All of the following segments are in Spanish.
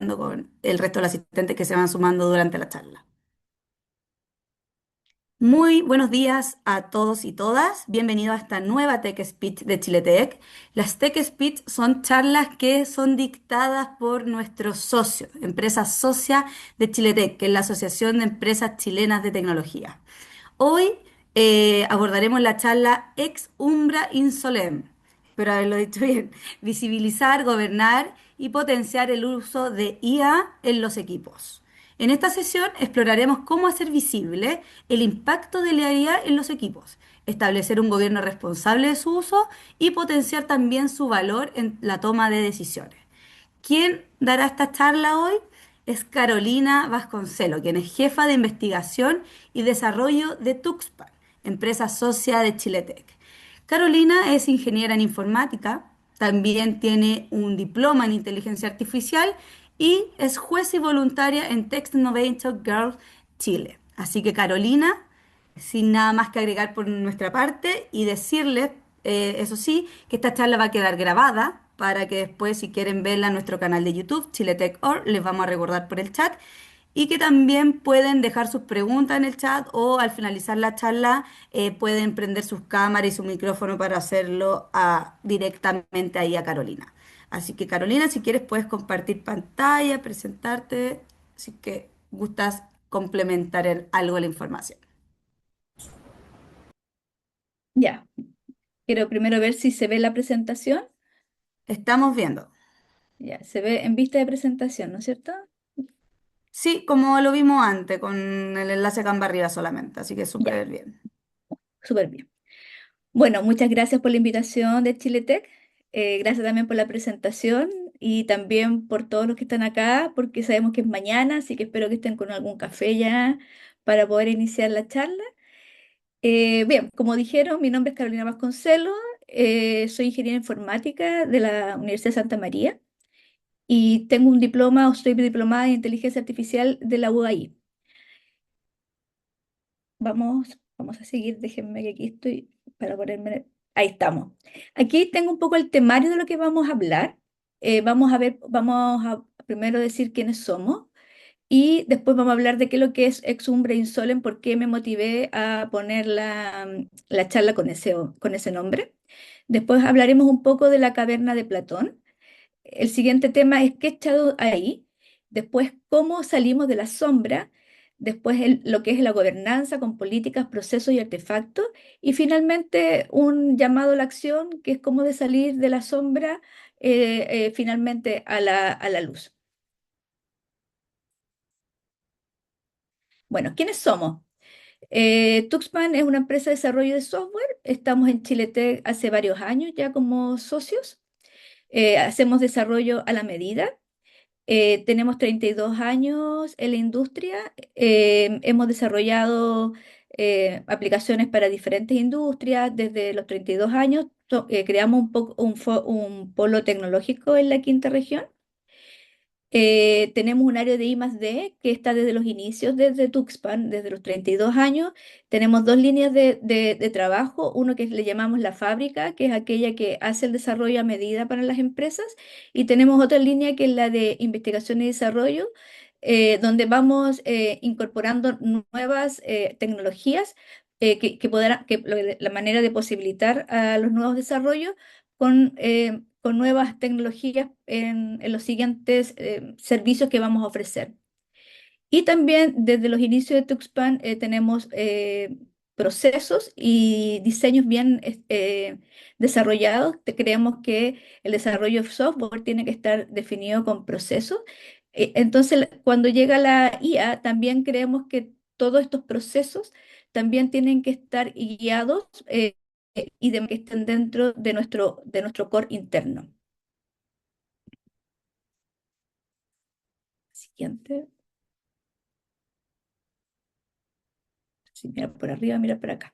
con el resto de los asistentes que se van sumando durante la charla. Muy buenos días a todos y todas. Bienvenidos a esta nueva Tech Speech de Chile Tech. Las Tech Speech son charlas que son dictadas por nuestros socios, empresa socia de Chile Tech, que es la Asociación de Empresas Chilenas de Tecnología. Hoy abordaremos la charla Ex Umbra Insolem, espero haberlo dicho bien, visibilizar, gobernar y potenciar el uso de IA en los equipos. En esta sesión exploraremos cómo hacer visible el impacto de la IA en los equipos, establecer un gobierno responsable de su uso y potenciar también su valor en la toma de decisiones. ¿Quién dará esta charla hoy? Es Carolina Vasconcelo, quien es jefa de investigación y desarrollo de Tuxpan, empresa socia de Chiletec. Carolina es ingeniera en informática, también tiene un diploma en inteligencia artificial y es juez y voluntaria en Text Innovator Girls Chile. Así que Carolina, sin nada más que agregar por nuestra parte y decirles, eso sí, que esta charla va a quedar grabada para que después, si quieren verla en nuestro canal de YouTube, ChileTech.org, les vamos a recordar por el chat y que también pueden dejar sus preguntas en el chat o al finalizar la charla pueden prender sus cámaras y su micrófono para hacerlo directamente ahí a Carolina. Así que Carolina, si quieres puedes compartir pantalla, presentarte, si que gustas complementar algo la información. Ya, quiero primero ver si se ve la presentación. Estamos viendo. Ya, se ve en vista de presentación, ¿no es cierto? Sí, como lo vimos antes, con el enlace acá en arriba solamente, así que Ya, súper bien. súper bien. Bueno, muchas gracias por la invitación de Chile Tech. Gracias también por la presentación y también por todos los que están acá, porque sabemos que es mañana, así que espero que estén con algún café ya para poder iniciar la charla. Bien, como dijeron, mi nombre es Carolina Vasconcelos, soy ingeniera informática de la Universidad de Santa María. Y tengo un diploma o soy diplomada en inteligencia artificial de la UAI. Vamos a seguir, déjenme que aquí estoy para ponerme. Ahí estamos. Aquí tengo un poco el temario de lo que vamos a hablar. Vamos a ver, vamos a primero decir quiénes somos y después vamos a hablar de qué es lo que es Ex Umbra Insolem, por qué me motivé a poner la charla con ese nombre. Después hablaremos un poco de la caverna de Platón. El siguiente tema es qué he echado ahí, después cómo salimos de la sombra, después lo que es la gobernanza con políticas, procesos y artefactos, y finalmente un llamado a la acción, que es cómo de salir de la sombra finalmente a la luz. Bueno, ¿quiénes somos? Tuxpan es una empresa de desarrollo de software, estamos en Chiletec hace varios años ya como socios. Hacemos desarrollo a la medida. Tenemos 32 años en la industria. Hemos desarrollado aplicaciones para diferentes industrias desde los 32 años. Creamos un polo tecnológico en la quinta región. Tenemos un área de I+D que está desde los inicios, desde Tuxpan, desde los 32 años. Tenemos dos líneas de trabajo, uno que le llamamos la fábrica, que es aquella que hace el desarrollo a medida para las empresas, y tenemos otra línea que es la de investigación y desarrollo, donde vamos incorporando nuevas tecnologías la manera de posibilitar a los nuevos desarrollos con nuevas tecnologías en los siguientes servicios que vamos a ofrecer. Y también desde los inicios de Tuxpan tenemos procesos y diseños bien desarrollados. Creemos que el desarrollo de software tiene que estar definido con procesos. Entonces, cuando llega la IA, también creemos que todos estos procesos también tienen que estar guiados y de que estén dentro de nuestro core interno. Siguiente. Si mira por arriba, mira por acá.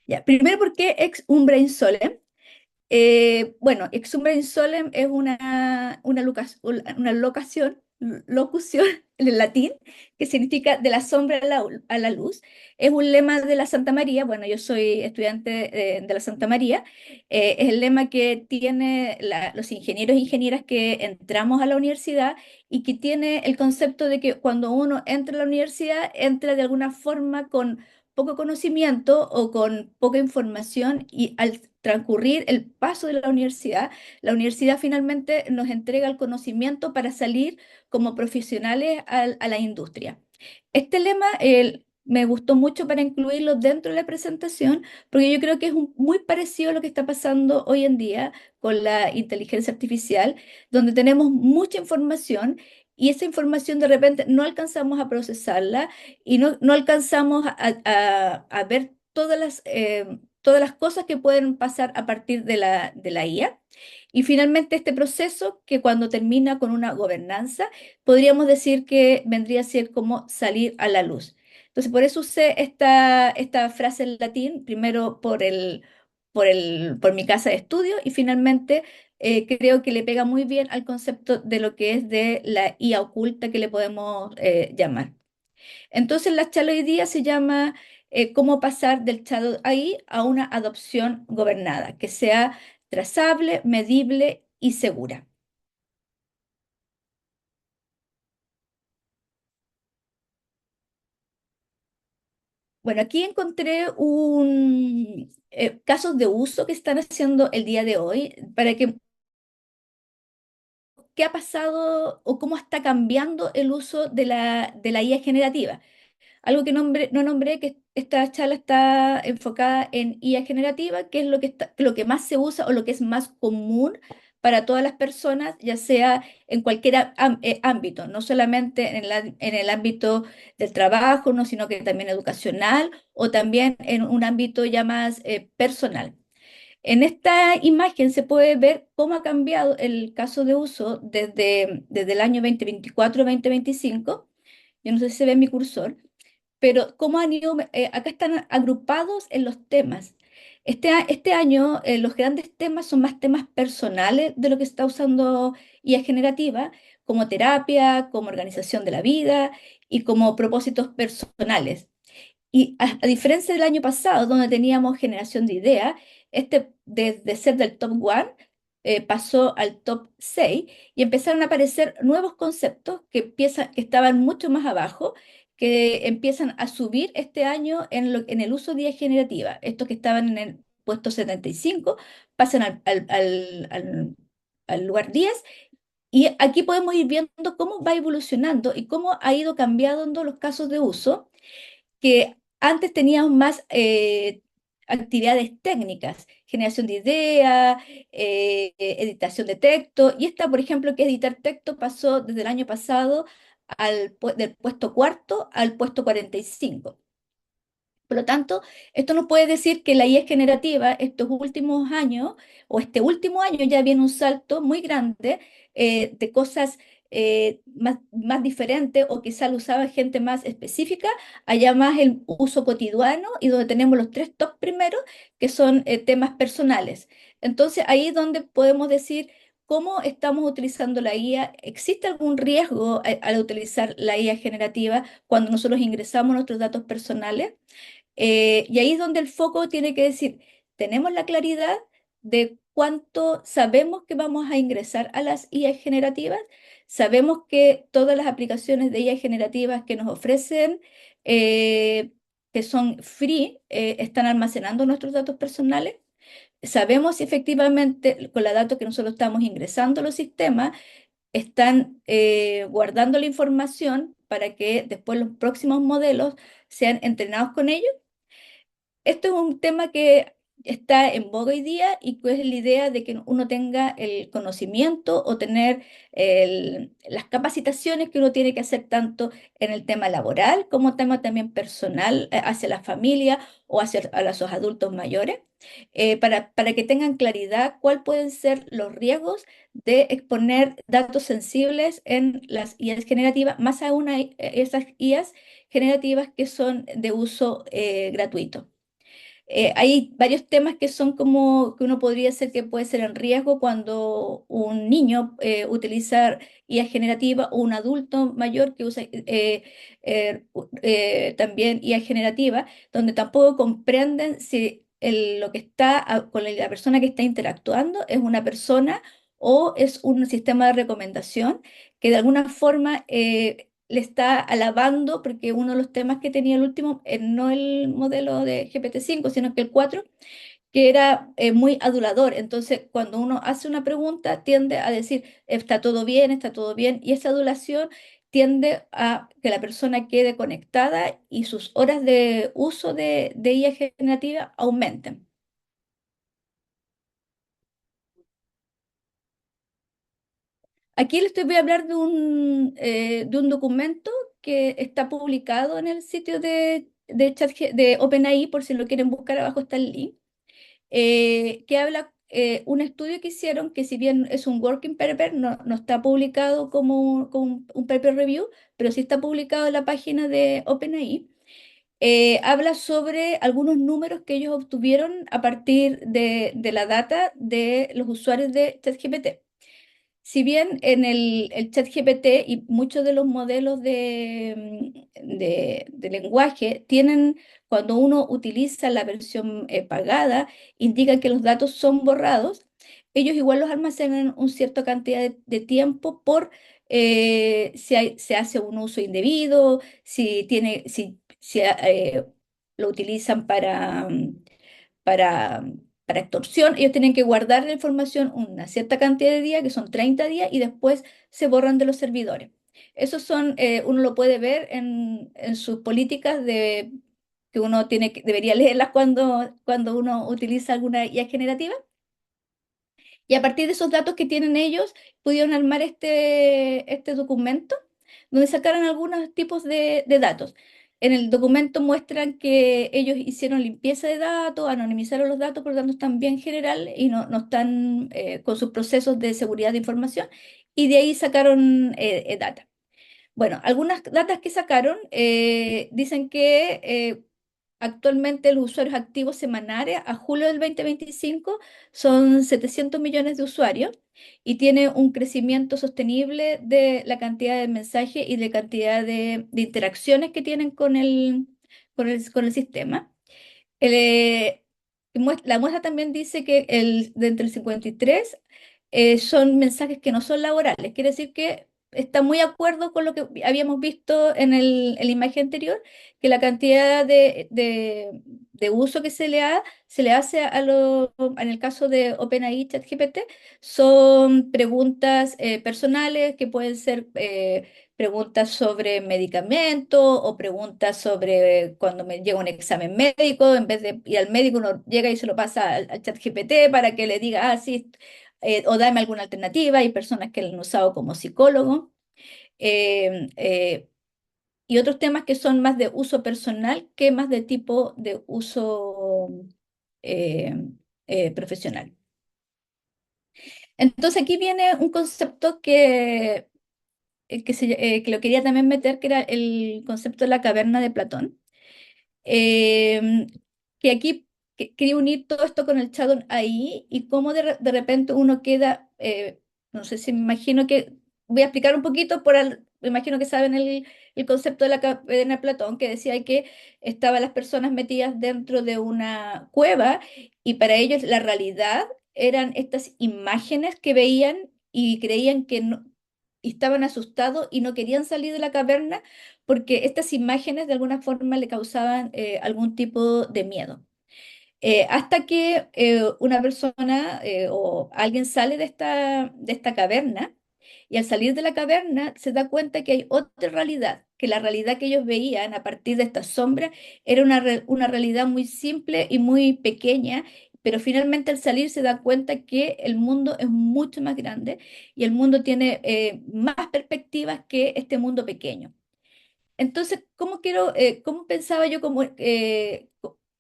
Ya, primero, ¿por qué ex umbra insolem? Bueno, ex umbra insolem es una locación locución en latín, que significa de la sombra a la luz. Es un lema de la Santa María. Bueno, yo soy estudiante de la Santa María. Es el lema que tiene los ingenieros e ingenieras que entramos a la universidad y que tiene el concepto de que cuando uno entra a la universidad, entra de alguna forma con poco conocimiento o con poca información, y al transcurrir el paso de la universidad finalmente nos entrega el conocimiento para salir como profesionales a la industria. Este lema me gustó mucho para incluirlo dentro de la presentación, porque yo creo que es muy parecido a lo que está pasando hoy en día con la inteligencia artificial, donde tenemos mucha información y esa información de repente no alcanzamos a procesarla y no alcanzamos a ver todas las cosas que pueden pasar a partir de la IA. Y finalmente este proceso que cuando termina con una gobernanza, podríamos decir que vendría a ser como salir a la luz. Entonces, por eso usé esta frase en latín, primero por mi casa de estudio y finalmente creo que le pega muy bien al concepto de lo que es de la IA oculta que le podemos llamar. Entonces, la charla hoy día se llama cómo pasar del shadow AI a una adopción gobernada, que sea trazable, medible y segura. Bueno, aquí encontré casos de uso que están haciendo el día de hoy para que qué ha pasado o cómo está cambiando el uso de la IA generativa. Algo que no nombré, que esta charla está enfocada en IA generativa, que es lo que más se usa o lo que es más común para todas las personas, ya sea en cualquier ámbito, no solamente en el ámbito del trabajo, no, sino que también educacional o también en un ámbito ya más personal. En esta imagen se puede ver cómo ha cambiado el caso de uso desde el año 2024-2025. Yo no sé si se ve en mi cursor, pero cómo han ido, acá están agrupados en los temas. Este año los grandes temas son más temas personales de lo que está usando IA generativa, como terapia, como organización de la vida y como propósitos personales. Y a diferencia del año pasado, donde teníamos generación de ideas, de ser del top 1 pasó al top 6 y empezaron a aparecer nuevos conceptos que estaban mucho más abajo, que empiezan a subir este año en el uso de IA generativa. Estos que estaban en el puesto 75 pasan al lugar 10, y aquí podemos ir viendo cómo va evolucionando y cómo ha ido cambiando los casos de uso, que antes teníamos más actividades técnicas, generación de ideas, editación de texto, y esta, por ejemplo, que es editar texto, pasó desde el año pasado del puesto cuarto al puesto 45. Por lo tanto, esto nos puede decir que la IA generativa estos últimos años o este último año ya viene un salto muy grande de cosas más diferentes, o quizá lo usaba gente más específica, allá más el uso cotidiano, y donde tenemos los tres top primeros que son temas personales. Entonces ahí es donde podemos decir cómo estamos utilizando la IA. ¿Existe algún riesgo al utilizar la IA generativa cuando nosotros ingresamos nuestros datos personales? Y ahí es donde el foco tiene que decir, tenemos la claridad de cuánto sabemos que vamos a ingresar a las IA generativas, sabemos que todas las aplicaciones de IA generativas que nos ofrecen, que son free, están almacenando nuestros datos personales. Sabemos si efectivamente con la data que nosotros estamos ingresando a los sistemas están guardando la información para que después los próximos modelos sean entrenados con ellos. Esto es un tema que está en boga hoy día, y que es la idea de que uno tenga el conocimiento o tener las capacitaciones que uno tiene que hacer tanto en el tema laboral como tema también personal hacia la familia o hacia a los adultos mayores, para que tengan claridad cuáles pueden ser los riesgos de exponer datos sensibles en las IAs generativas, más aún esas IAs generativas que son de uso gratuito. hay varios temas que son como que uno podría ser que puede ser en riesgo cuando un niño utiliza IA generativa o un adulto mayor que usa también IA generativa, donde tampoco comprenden si lo que está con la persona que está interactuando es una persona o es un sistema de recomendación que de alguna forma le está alabando, porque uno de los temas que tenía el último, no el modelo de GPT-5, sino que el 4, que era muy adulador. Entonces, cuando uno hace una pregunta, tiende a decir, está todo bien, y esa adulación tiende a que la persona quede conectada y sus horas de uso de IA generativa aumenten. Aquí voy a hablar de un documento que está publicado en el sitio de OpenAI, por si lo quieren buscar, abajo está el link, que habla un estudio que hicieron, que si bien es un working paper, no está publicado como un paper review, pero sí está publicado en la página de OpenAI. Habla sobre algunos números que ellos obtuvieron a partir de la data de los usuarios de ChatGPT. Si bien en el ChatGPT y muchos de los modelos de lenguaje tienen, cuando uno utiliza la versión pagada, indican que los datos son borrados, ellos igual los almacenan una cierta cantidad de tiempo por se hace un uso indebido, si lo utilizan para, para extorsión, ellos tienen que guardar la información una cierta cantidad de días, que son 30 días, y después se borran de los servidores. Esos son, uno lo puede ver en sus políticas que uno debería leerlas cuando uno utiliza alguna IA generativa. Y a partir de esos datos que tienen ellos, pudieron armar este documento donde sacaron algunos tipos de datos. En el documento muestran que ellos hicieron limpieza de datos, anonimizaron los datos, por lo tanto están bien general y no están con sus procesos de seguridad de información, y de ahí sacaron data. Bueno, algunas datas que sacaron dicen que actualmente los usuarios activos semanales a julio del 2025 son 700 millones de usuarios y tiene un crecimiento sostenible de la cantidad de mensajes y de cantidad de interacciones que tienen con el sistema. El, la muestra también dice que de entre el 53 son mensajes que no son laborales. Quiere decir que está muy de acuerdo con lo que habíamos visto en la imagen anterior, que la cantidad de uso que se le hace en el caso de OpenAI ChatGPT, son preguntas personales que pueden ser preguntas sobre medicamentos o preguntas sobre cuando me llega un examen médico, en vez de ir al médico, uno llega y se lo pasa al chat GPT para que le diga, ah, sí, o dame alguna alternativa. Hay personas que lo han usado como psicólogo. eh, eh, y otros temas que son más de uso personal que más de tipo de uso eh, profesional. Entonces aquí viene un concepto que lo quería también meter, que era el concepto de la caverna de Platón. Eh, que aquí quería unir todo esto con el Shadow ahí y cómo de repente uno queda, no sé si me imagino que, voy a explicar un poquito, me imagino que saben el concepto de la caverna de Platón, que decía que estaban las personas metidas dentro de una cueva y para ellos la realidad eran estas imágenes que veían y creían que no, y estaban asustados y no querían salir de la caverna porque estas imágenes de alguna forma le causaban algún tipo de miedo. Hasta que una persona o alguien sale de esta caverna, y al salir de la caverna se da cuenta que hay otra realidad, que la realidad que ellos veían a partir de esta sombra era una realidad muy simple y muy pequeña, pero finalmente al salir se da cuenta que el mundo es mucho más grande y el mundo tiene más perspectivas que este mundo pequeño. Entonces, cómo pensaba yo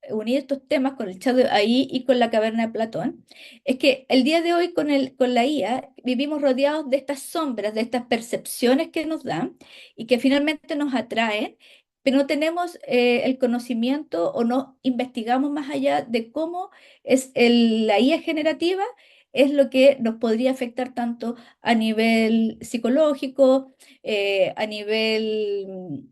unir estos temas con el chat de ahí y con la caverna de Platón? Es que el día de hoy con la IA vivimos rodeados de estas sombras, de estas percepciones que nos dan y que finalmente nos atraen, pero no tenemos el conocimiento o no investigamos más allá de cómo la IA generativa es lo que nos podría afectar tanto a nivel psicológico, a nivel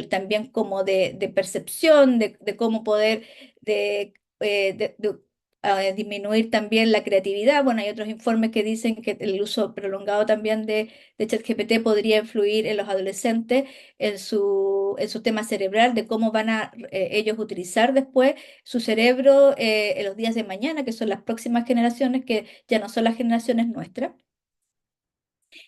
también como de percepción, de cómo poder de, disminuir también la creatividad. Bueno, hay otros informes que dicen que el uso prolongado también de ChatGPT podría influir en los adolescentes en su tema cerebral, de cómo van a ellos utilizar después su cerebro en los días de mañana, que son las próximas generaciones, que ya no son las generaciones nuestras.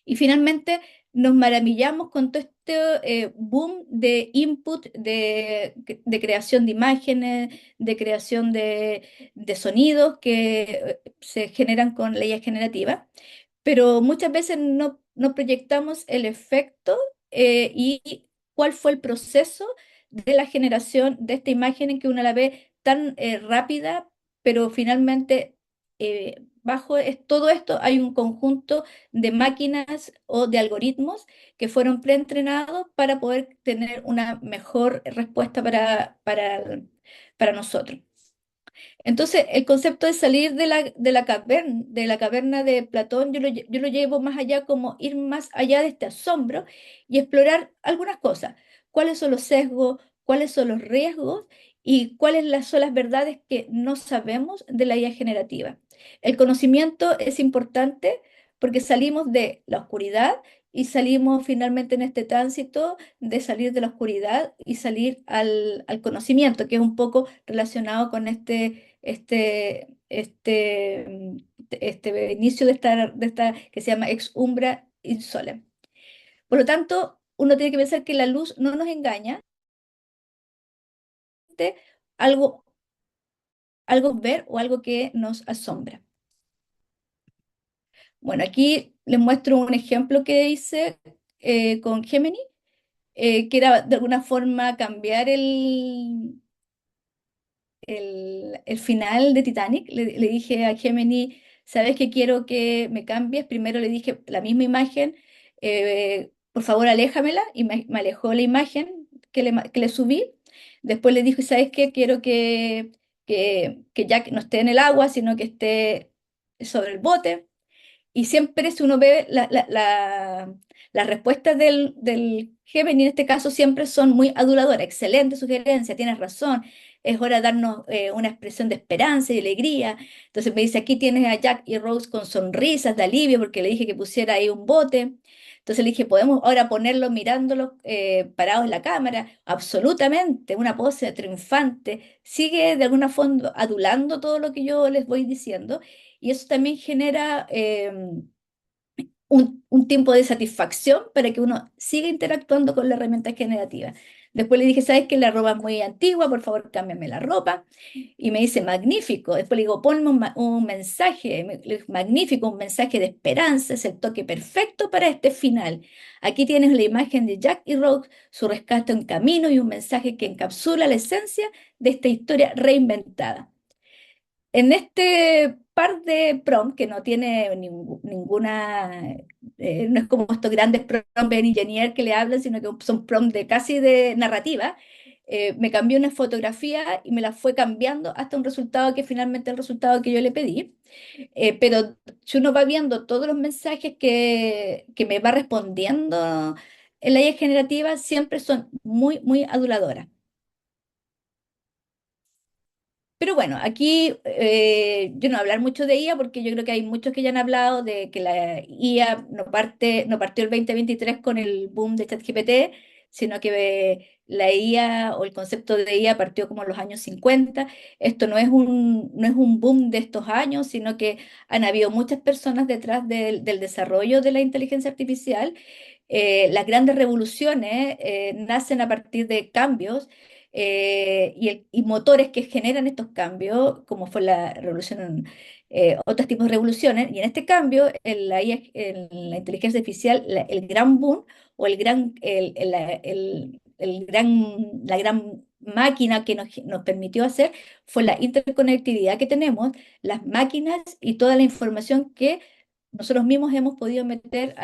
Y finalmente nos maravillamos con todo este boom de input, de creación de imágenes, de creación de sonidos que se generan con leyes generativas, pero muchas veces no proyectamos el efecto y cuál fue el proceso de la generación de esta imagen en que uno la ve tan rápida, pero finalmente bajo todo esto hay un conjunto de máquinas o de algoritmos que fueron preentrenados para poder tener una mejor respuesta para nosotros. Entonces, el concepto de salir de la caverna de Platón, yo lo llevo más allá como ir más allá de este asombro y explorar algunas cosas. ¿Cuáles son los sesgos? ¿Cuáles son los riesgos? ¿Y son las verdades que no sabemos de la IA generativa? El conocimiento es importante porque salimos de la oscuridad y salimos finalmente en este tránsito de salir de la oscuridad y salir al conocimiento, que es un poco relacionado con este inicio de esta que se llama ex umbra in solem. Por lo tanto, uno tiene que pensar que la luz no nos engaña, algo, algo ver o algo que nos asombra. Bueno, aquí les muestro un ejemplo que hice con Gemini, que era de alguna forma cambiar el final de Titanic. Le dije a Gemini, ¿sabes qué quiero que me cambies? Primero le dije la misma imagen, por favor aléjamela, y me alejó la imagen que le subí. Después le dije, ¿sabes qué? Quiero que Jack no esté en el agua, sino que esté sobre el bote. Y siempre si uno ve las respuestas del Gemini, en este caso, siempre son muy aduladoras. Excelente sugerencia, tienes razón. Es hora de darnos una expresión de esperanza y alegría. Entonces me dice, aquí tienes a Jack y Rose con sonrisas de alivio porque le dije que pusiera ahí un bote. Entonces le dije, ¿podemos ahora ponerlos mirándolos parados en la cámara? Absolutamente, una pose triunfante. Sigue de alguna forma adulando todo lo que yo les voy diciendo y eso también genera un tiempo de satisfacción para que uno siga interactuando con la herramienta generativa. Después le dije, ¿sabes que la ropa es muy antigua? Por favor, cámbiame la ropa. Y me dice, magnífico. Después le digo, ponme un mensaje, le digo, magnífico, un mensaje de esperanza, es el toque perfecto para este final. Aquí tienes la imagen de Jack y Rose, su rescate en camino y un mensaje que encapsula la esencia de esta historia reinventada. En este par de prompts, que no tiene ninguna, no es como estos grandes prompts en engineer que le hablan, sino que son prompts de casi de narrativa, me cambió una fotografía y me la fue cambiando hasta un resultado que finalmente es el resultado que yo le pedí. Pero si uno va viendo todos los mensajes que me va respondiendo en la IA generativa, siempre son muy, muy aduladoras. Pero bueno, aquí yo no voy a hablar mucho de IA porque yo creo que hay muchos que ya han hablado de que la IA no partió el 2023 con el boom de ChatGPT, sino que la IA o el concepto de IA partió como en los años 50. Esto no es un boom de estos años, sino que han habido muchas personas detrás del desarrollo de la inteligencia artificial. Las grandes revoluciones nacen a partir de cambios y motores que generan estos cambios, como fue la revolución, otros tipos de revoluciones, y en este cambio, en la inteligencia artificial, el gran boom o la gran máquina que nos permitió hacer fue la interconectividad que tenemos, las máquinas y toda la información que nosotros mismos hemos podido meter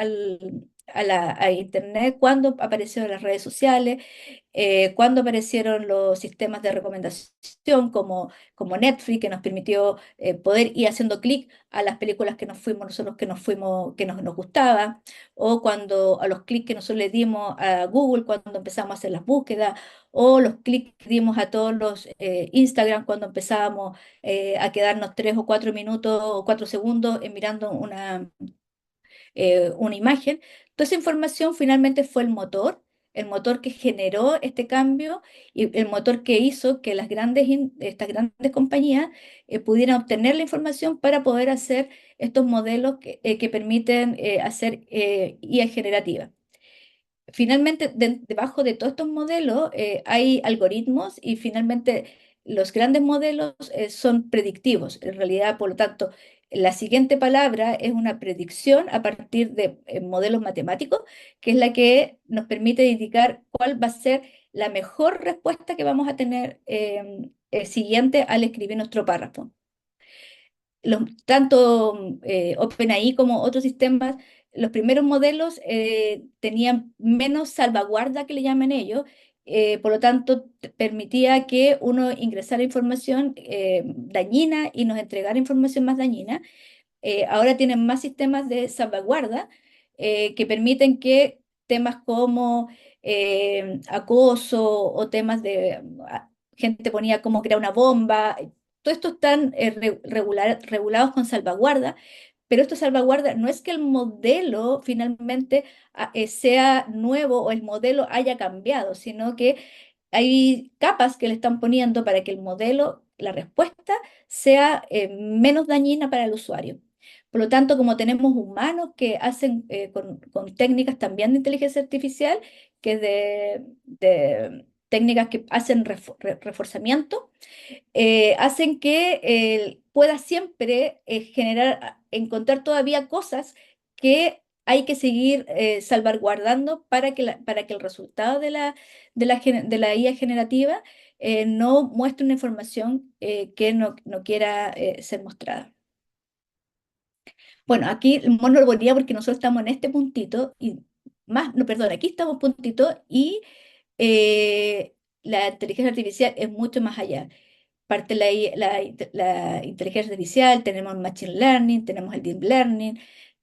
a Internet, cuando aparecieron las redes sociales, cuando aparecieron los sistemas de recomendación como Netflix, que nos permitió poder ir haciendo clic a las películas que nos fuimos, nosotros que nos fuimos, que nos gustaba, o cuando a los clics que nosotros le dimos a Google cuando empezamos a hacer las búsquedas, o los clics que dimos a todos los Instagram cuando empezábamos a quedarnos 3 o 4 minutos o 4 segundos mirando una imagen. Toda esa información finalmente fue el motor que generó este cambio y el motor que hizo que estas grandes compañías pudieran obtener la información para poder hacer estos modelos que permiten hacer IA generativa. Finalmente, debajo de todos estos modelos hay algoritmos y finalmente los grandes modelos son predictivos. En realidad, por lo tanto, la siguiente palabra es una predicción a partir de modelos matemáticos, que es la que nos permite indicar cuál va a ser la mejor respuesta que vamos a tener siguiente al escribir nuestro párrafo. Tanto OpenAI como otros sistemas, los primeros modelos tenían menos salvaguarda que le llaman ellos, por lo tanto permitía que uno ingresara información dañina y nos entregara información más dañina. Ahora tienen más sistemas de salvaguarda que permiten que temas como acoso o temas de gente ponía cómo crear una bomba, todo esto están regulados con salvaguarda, pero esto salvaguarda no es que el modelo finalmente sea nuevo o el modelo haya cambiado, sino que hay capas que le están poniendo para que el modelo, la respuesta, sea menos dañina para el usuario. Por lo tanto, como tenemos humanos que hacen con técnicas también de inteligencia artificial, que es de técnicas que hacen reforzamiento, hacen que pueda siempre encontrar todavía cosas que hay que seguir salvaguardando para que el resultado de la IA generativa no muestre una información que no quiera ser mostrada. Bueno, aquí no lo ponía porque nosotros estamos en este puntito y más, no, perdón, aquí estamos puntito y la inteligencia artificial es mucho más allá. Parte la inteligencia artificial, tenemos machine learning, tenemos el deep learning,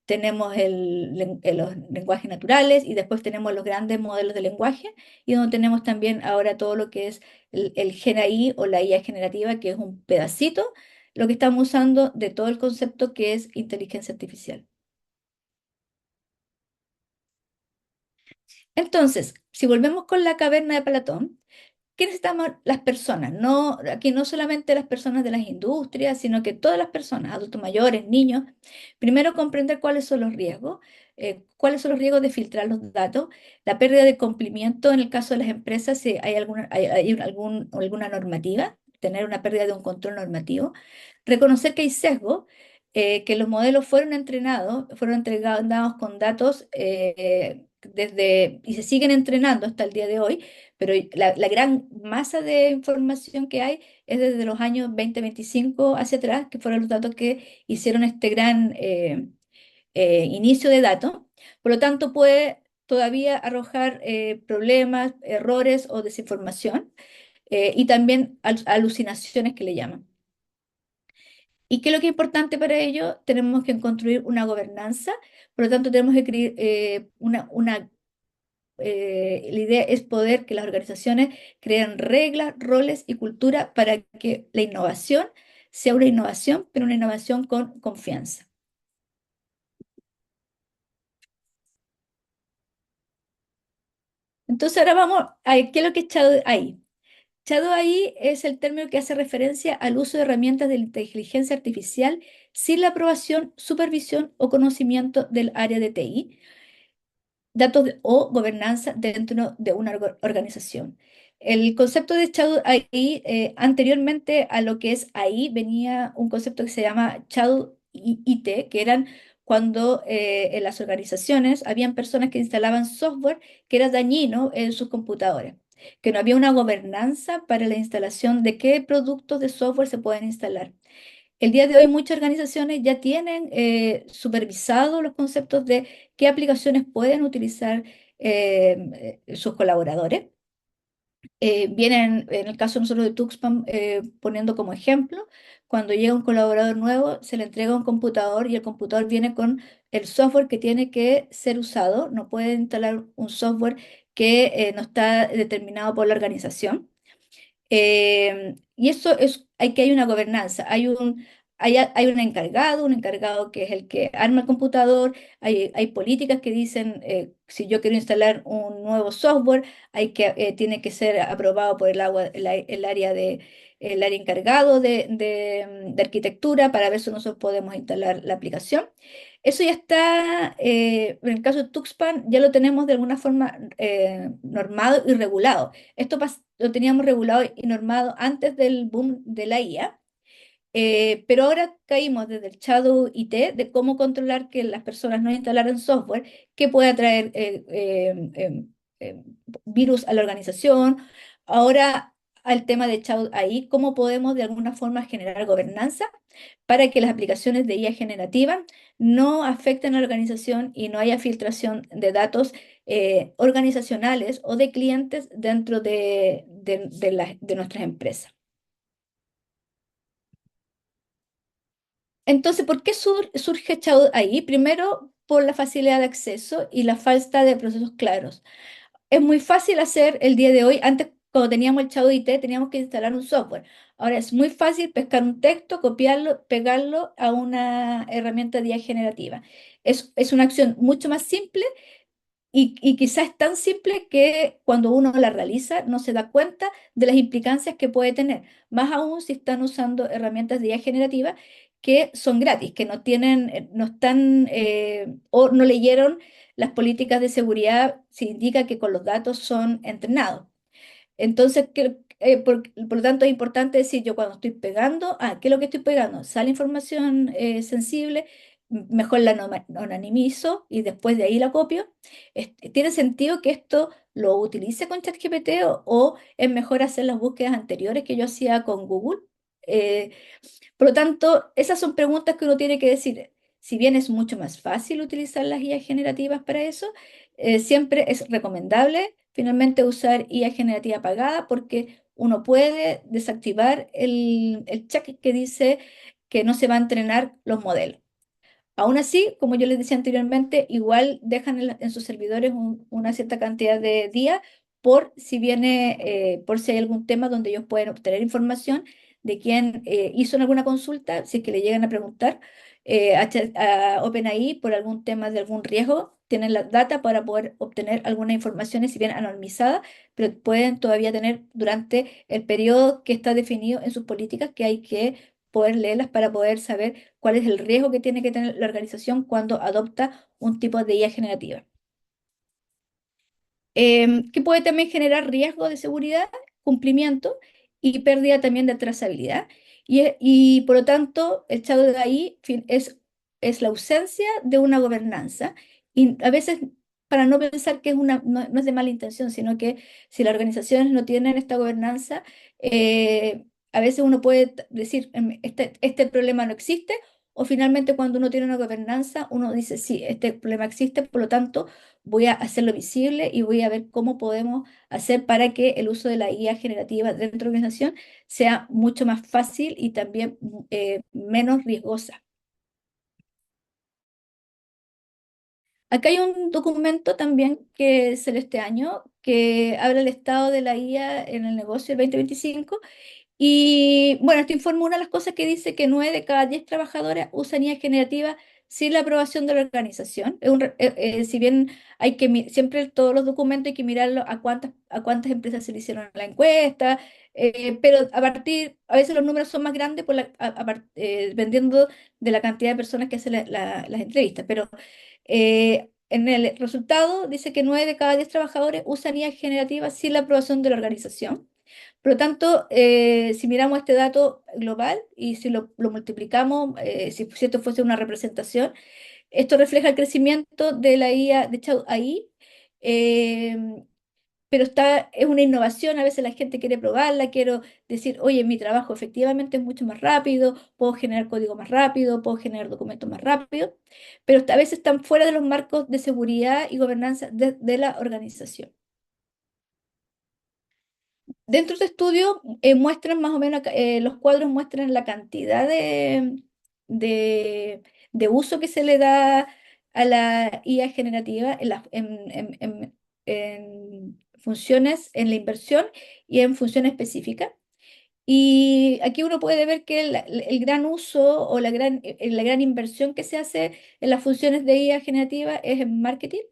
tenemos los lenguajes naturales y después tenemos los grandes modelos de lenguaje y donde tenemos también ahora todo lo que es el Gen AI o la IA generativa, que es un pedacito, lo que estamos usando de todo el concepto que es inteligencia artificial. Entonces, si volvemos con la caverna de Platón, ¿qué necesitamos las personas? No, aquí no solamente las personas de las industrias, sino que todas las personas, adultos mayores, niños, primero comprender cuáles son los riesgos, cuáles son los riesgos de filtrar los datos, la pérdida de cumplimiento en el caso de las empresas, si hay alguna normativa, tener una pérdida de un control normativo, reconocer que hay sesgo, que los modelos fueron entrenados con datos y se siguen entrenando hasta el día de hoy, pero la gran masa de información que hay es desde los años 2025 hacia atrás, que fueron los datos que hicieron este gran inicio de datos. Por lo tanto, puede todavía arrojar problemas, errores o desinformación y también alucinaciones que le llaman. ¿Y qué es lo que es importante para ello? Tenemos que construir una gobernanza, por lo tanto tenemos que crear la idea es poder que las organizaciones creen reglas, roles y cultura para que la innovación sea una innovación, pero una innovación con confianza. Entonces ahora vamos a qué es lo que es Shadow AI. Shadow AI es el término que hace referencia al uso de herramientas de la inteligencia artificial sin la aprobación, supervisión o conocimiento del área de TI o gobernanza dentro de una organización. El concepto de Shadow AI, anteriormente a lo que es AI, venía un concepto que se llama Shadow IT, que eran cuando en las organizaciones habían personas que instalaban software que era dañino en sus computadores, que no había una gobernanza para la instalación de qué productos de software se pueden instalar. El día de hoy muchas organizaciones ya tienen supervisado los conceptos de qué aplicaciones pueden utilizar sus colaboradores. Vienen, en el caso nosotros de Tuxpan, poniendo como ejemplo, cuando llega un colaborador nuevo, se le entrega un computador y el computador viene con el software que tiene que ser usado. No puede instalar un software que no está determinado por la organización. Y eso es, hay una gobernanza, hay un encargado que es el que arma el computador, hay políticas que dicen, si yo quiero instalar un nuevo software, tiene que ser aprobado por el área encargado de arquitectura para ver si nosotros podemos instalar la aplicación. Eso ya está, en el caso de Tuxpan, ya lo tenemos de alguna forma normado y regulado. Lo teníamos regulado y normado antes del boom de la IA, pero ahora caímos desde el Shadow IT de cómo controlar que las personas no instalaran software que pueda traer virus a la organización. Ahora al tema de Shadow AI, cómo podemos de alguna forma generar gobernanza para que las aplicaciones de IA generativa no afecten a la organización y no haya filtración de datos organizacionales o de clientes dentro de nuestras empresas. Entonces, ¿por qué surge Chau ahí? Primero, por la facilidad de acceso y la falta de procesos claros. Es muy fácil hacer el día de hoy. Antes, cuando teníamos el Chau IT, teníamos que instalar un software. Ahora es muy fácil pescar un texto, copiarlo, pegarlo a una herramienta de IA generativa. Es una acción mucho más simple y quizás es tan simple que cuando uno la realiza no se da cuenta de las implicancias que puede tener, más aún si están usando herramientas de IA generativa que son gratis, que no tienen, no están o no leyeron las políticas de seguridad, si indica que con los datos son entrenados. Entonces, por lo tanto, es importante decir, yo cuando estoy pegando, ¿qué es lo que estoy pegando? Sale información sensible, mejor la anonimizo y después de ahí la copio. ¿Tiene sentido que esto lo utilice con ChatGPT o es mejor hacer las búsquedas anteriores que yo hacía con Google? Eh, por lo tanto, esas son preguntas que uno tiene que decir. Si bien es mucho más fácil utilizar las IA generativas para eso, siempre es recomendable finalmente usar IA generativa pagada porque uno puede desactivar el check que dice que no se va a entrenar los modelos. Aún así, como yo les decía anteriormente, igual dejan en sus servidores una cierta cantidad de días por si hay algún tema donde ellos pueden obtener información de quién hizo en alguna consulta, si es que le llegan a preguntar a OpenAI por algún tema de algún riesgo, tienen la data para poder obtener algunas informaciones, si bien anonimizadas, pero pueden todavía tener durante el periodo que está definido en sus políticas que hay que poder leerlas para poder saber cuál es el riesgo que tiene que tener la organización cuando adopta un tipo de IA generativa. Que puede también generar riesgo de seguridad, cumplimiento y pérdida también de trazabilidad. Y por lo tanto, el Shadow de ahí es la ausencia de una gobernanza. Y a veces, para no pensar que no es de mala intención, sino que si las organizaciones no tienen esta gobernanza, a veces uno puede decir, este problema no existe, o finalmente cuando uno tiene una gobernanza, uno dice, sí, este problema existe, por lo tanto, voy a hacerlo visible y voy a ver cómo podemos hacer para que el uso de la IA generativa dentro de la organización sea mucho más fácil y también menos riesgosa. Acá hay un documento también que salió este año que habla del estado de la IA en el negocio del 2025. Y bueno, este informe, una de las cosas que dice que 9 de cada 10 trabajadores usan IA generativa sin la aprobación de la organización. Si bien siempre todos los documentos hay que mirarlo a cuántas empresas se le hicieron la encuesta, pero a veces los números son más grandes dependiendo de la cantidad de personas que hacen las entrevistas. Pero en el resultado dice que 9 de cada 10 trabajadores usan IA generativa sin la aprobación de la organización. Por lo tanto, si miramos este dato global y si lo multiplicamos, si esto fuese una representación, esto refleja el crecimiento de la IA, de hecho, ahí, pero es una innovación, a veces la gente quiere probarla, quiero decir, oye, mi trabajo efectivamente es mucho más rápido, puedo generar código más rápido, puedo generar documentos más rápido, pero a veces están fuera de los marcos de seguridad y gobernanza de la organización. Dentro de este estudio muestran más o menos, los cuadros muestran la cantidad de, de uso que se le da a la IA generativa en funciones, en la inversión y en funciones específicas. Y aquí uno puede ver que el gran uso o la gran inversión que se hace en las funciones de IA generativa es en marketing,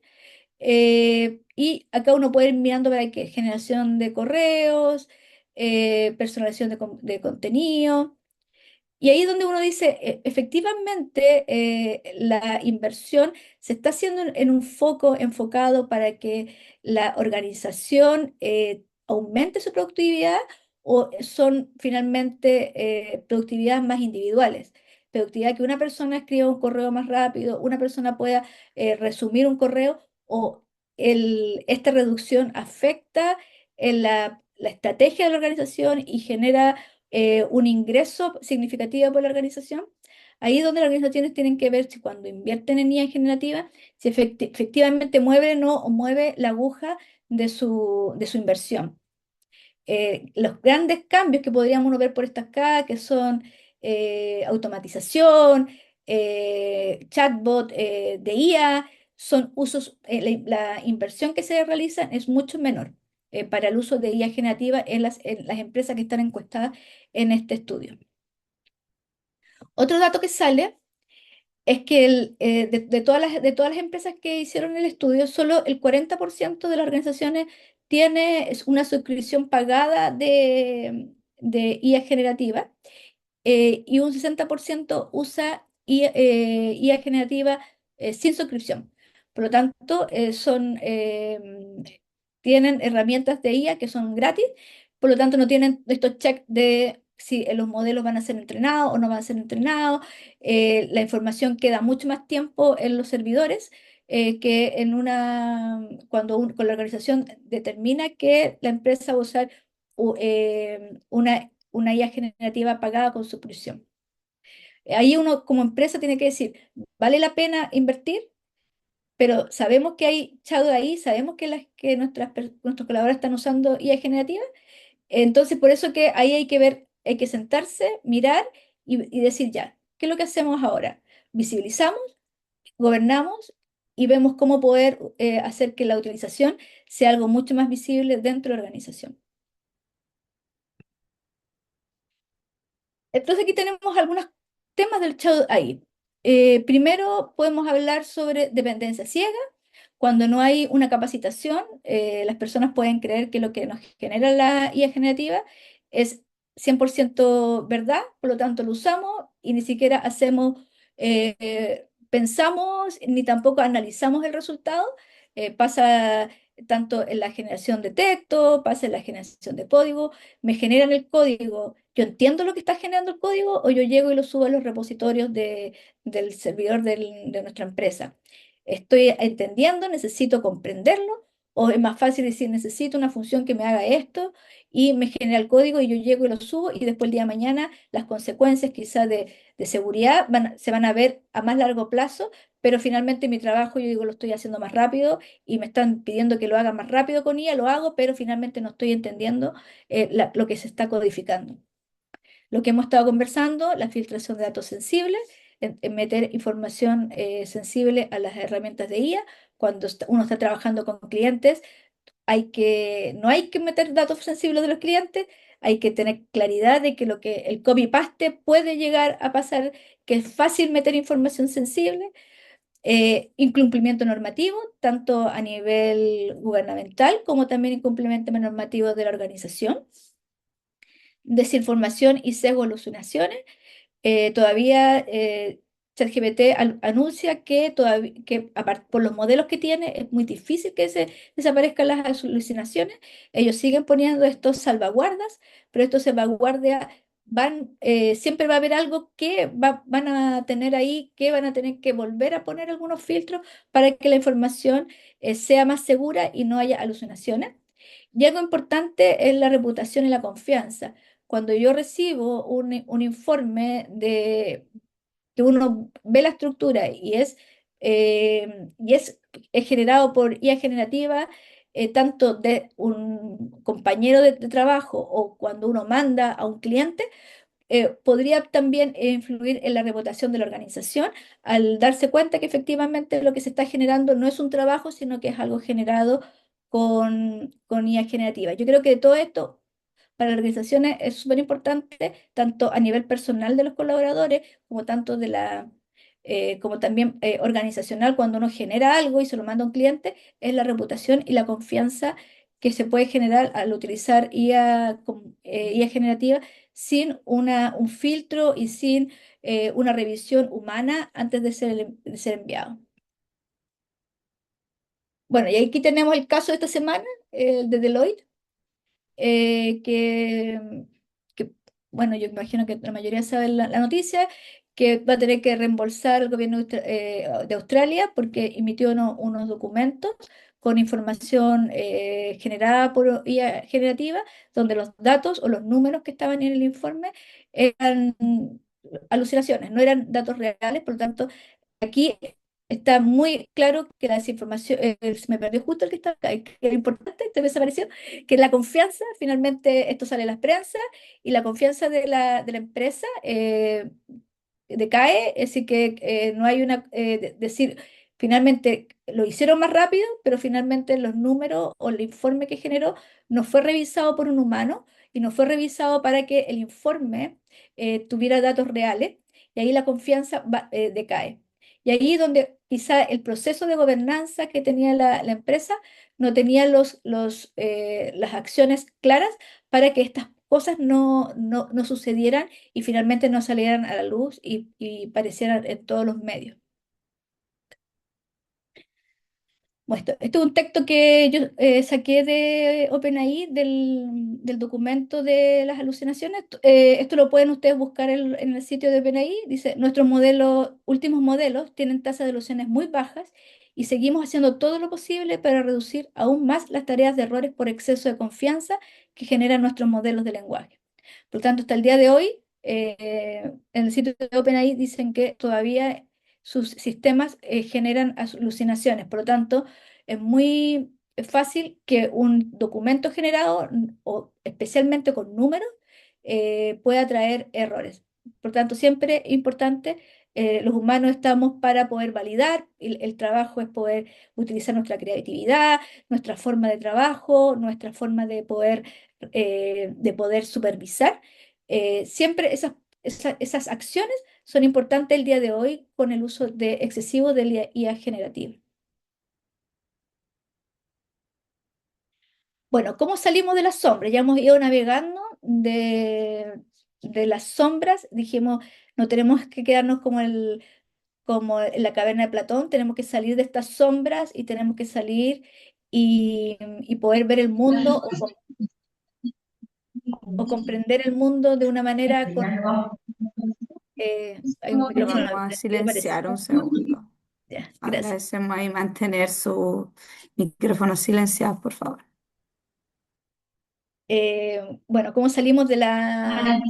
y acá uno puede ir mirando para qué, generación de correos, personalización de contenido. Y ahí es donde uno dice, efectivamente, la inversión se está haciendo en un foco enfocado para que la organización aumente su productividad, o son finalmente productividades más individuales. Productividad que una persona escriba un correo más rápido, una persona pueda resumir un correo, o esta reducción afecta en la estrategia de la organización y genera un ingreso significativo por la organización. Ahí es donde las organizaciones tienen que ver si cuando invierten en IA generativa, si efectivamente mueve o no mueve la aguja de su inversión. Los grandes cambios que podríamos uno ver por estas acá, que son automatización, chatbot de IA, son usos, la inversión que se realiza es mucho menor para el uso de IA generativa en las empresas que están encuestadas en este estudio. Otro dato que sale es que de todas las empresas que hicieron el estudio, solo el 40% de las organizaciones tiene una suscripción pagada de IA generativa, y un 60% usa IA generativa sin suscripción. Por lo tanto, tienen herramientas de IA que son gratis, por lo tanto no tienen estos checks de si los modelos van a ser entrenados o no van a ser entrenados. La información queda mucho más tiempo en los servidores, que cuando la organización determina que la empresa va a usar una IA generativa pagada con suscripción. Ahí uno como empresa tiene que decir, ¿vale la pena invertir? Pero sabemos que hay shadow ahí, sabemos que, nuestros colaboradores están usando IA generativa. Entonces, por eso que ahí hay que ver, hay que sentarse, mirar y decir ya, ¿qué es lo que hacemos ahora? Visibilizamos, gobernamos y vemos cómo poder hacer que la utilización sea algo mucho más visible dentro de la organización. Entonces aquí tenemos algunos temas del chat ahí. Primero podemos hablar sobre dependencia ciega. Cuando no hay una capacitación, las personas pueden creer que lo que nos genera la IA generativa es 100% verdad, por lo tanto lo usamos y ni siquiera pensamos ni tampoco analizamos el resultado. Pasa tanto en la generación de texto, pasa en la generación de código, me generan el código, yo entiendo lo que está generando el código, o yo llego y lo subo a los repositorios del servidor de nuestra empresa. Estoy entendiendo, necesito comprenderlo, o es más fácil decir, necesito una función que me haga esto y me genera el código y yo llego y lo subo, y después el día de mañana las consecuencias quizás de seguridad se van a ver a más largo plazo, pero finalmente mi trabajo, yo digo, lo estoy haciendo más rápido y me están pidiendo que lo haga más rápido con IA, lo hago, pero finalmente no estoy entendiendo lo que se está codificando. Lo que hemos estado conversando, la filtración de datos sensibles, en meter información sensible a las herramientas de IA. Cuando uno está trabajando con clientes, no hay que meter datos sensibles de los clientes, hay que tener claridad de que el copy-paste puede llegar a pasar, que es fácil meter información sensible. Incumplimiento normativo, tanto a nivel gubernamental como también incumplimiento normativo de la organización. Desinformación y sesgo de alucinaciones. Todavía ChatGPT anuncia que por los modelos que tiene es muy difícil que se desaparezcan las alucinaciones. Ellos siguen poniendo estos salvaguardas, pero estos salvaguardas siempre va a haber algo que van a tener ahí, que van a tener que volver a poner algunos filtros para que la información sea más segura y no haya alucinaciones. Y algo importante es la reputación y la confianza. Cuando yo recibo un informe de que uno ve la estructura y es generado por IA generativa, tanto de un compañero de trabajo o cuando uno manda a un cliente, podría también influir en la reputación de la organización al darse cuenta que efectivamente lo que se está generando no es un trabajo, sino que es algo generado con IA generativa. Yo creo que todo esto para las organizaciones es súper importante, tanto a nivel personal de los colaboradores, como tanto como también organizacional, cuando uno genera algo y se lo manda a un cliente, es la reputación y la confianza que se puede generar al utilizar IA generativa sin un filtro y sin una revisión humana antes de ser enviado. Bueno, y aquí tenemos el caso de esta semana, el de Deloitte, eh, que, que, bueno, yo imagino que la mayoría sabe la noticia, que va a tener que reembolsar el gobierno de Australia porque emitió unos documentos con información generada por IA generativa, donde los datos o los números que estaban en el informe eran alucinaciones, no eran datos reales, por lo tanto, aquí está muy claro que la desinformación, se me perdió justo el que está acá, que era importante, te desapareció, que la confianza, finalmente esto sale en las prensa y la confianza de la empresa decae, es decir, que no hay decir, finalmente lo hicieron más rápido, pero finalmente los números o el informe que generó no fue revisado por un humano y no fue revisado para que el informe tuviera datos reales y ahí la confianza decae. Y ahí donde quizá el proceso de gobernanza que tenía la empresa no tenía las acciones claras para que estas cosas no sucedieran y finalmente no salieran a la luz y parecieran en todos los medios. Bueno, esto es un texto que yo saqué de OpenAI del documento de las alucinaciones. Esto lo pueden ustedes buscar en el sitio de OpenAI. Dice, nuestros últimos modelos tienen tasas de alusiones muy bajas y seguimos haciendo todo lo posible para reducir aún más las tareas de errores por exceso de confianza que generan nuestros modelos de lenguaje. Por lo tanto, hasta el día de hoy, en el sitio de OpenAI dicen que todavía sus sistemas generan alucinaciones. Por lo tanto, es muy fácil que un documento generado, o especialmente con números, pueda traer errores. Por tanto, siempre es importante, los humanos estamos para poder validar, el trabajo es poder utilizar nuestra creatividad, nuestra forma de trabajo, nuestra forma de poder supervisar. Siempre esas acciones son importantes el día de hoy con el uso excesivo del IA generativo. Bueno, ¿cómo salimos de las sombras? Ya hemos ido navegando de las sombras. Dijimos, no tenemos que quedarnos como en la caverna de Platón, tenemos que salir de estas sombras y tenemos que salir y poder ver el mundo o comprender el mundo de una manera hay un Lo micrófono vamos a prendido, parece. silenciar un segundo. Ya, gracias. Agradecemos ahí mantener su micrófono silenciado, por favor. Bueno, ¿cómo salimos de las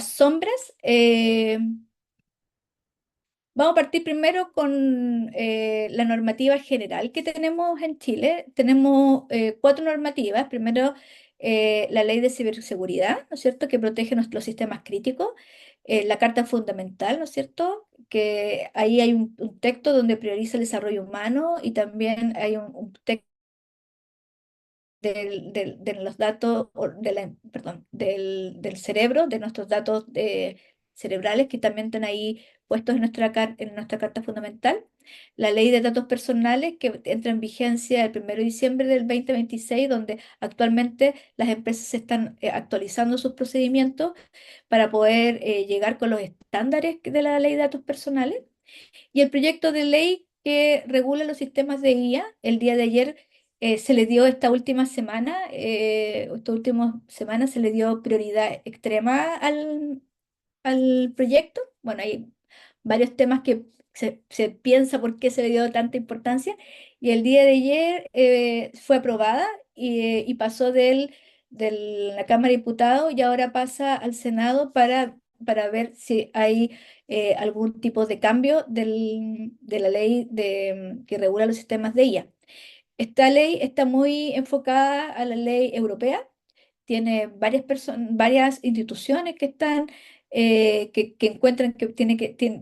sombras? Vamos a partir primero con la normativa general que tenemos en Chile. Tenemos cuatro normativas. Primero, la ley de ciberseguridad, ¿no es cierto?, que protege nuestros sistemas críticos. La Carta Fundamental, ¿no es cierto?, que ahí hay un texto donde prioriza el desarrollo humano y también hay un texto de los datos, perdón, del cerebro, de nuestros datos cerebrales que también están ahí puestos en nuestra Carta Fundamental. La Ley de Datos Personales que entra en vigencia el 1 de diciembre del 2026, donde actualmente las empresas están actualizando sus procedimientos para poder llegar con los estándares de la Ley de Datos Personales. Y el proyecto de ley que regula los sistemas de IA, el día de ayer se le dio esta última semana se le dio prioridad extrema al proyecto. Bueno, hay varios temas que se piensa por qué se le dio tanta importancia. Y el día de ayer fue aprobada y pasó de la Cámara de Diputados y ahora pasa al Senado para ver si hay algún tipo de cambio de la ley que regula los sistemas de IA. Esta ley está muy enfocada a la ley europea, tiene varias instituciones que están, que encuentran que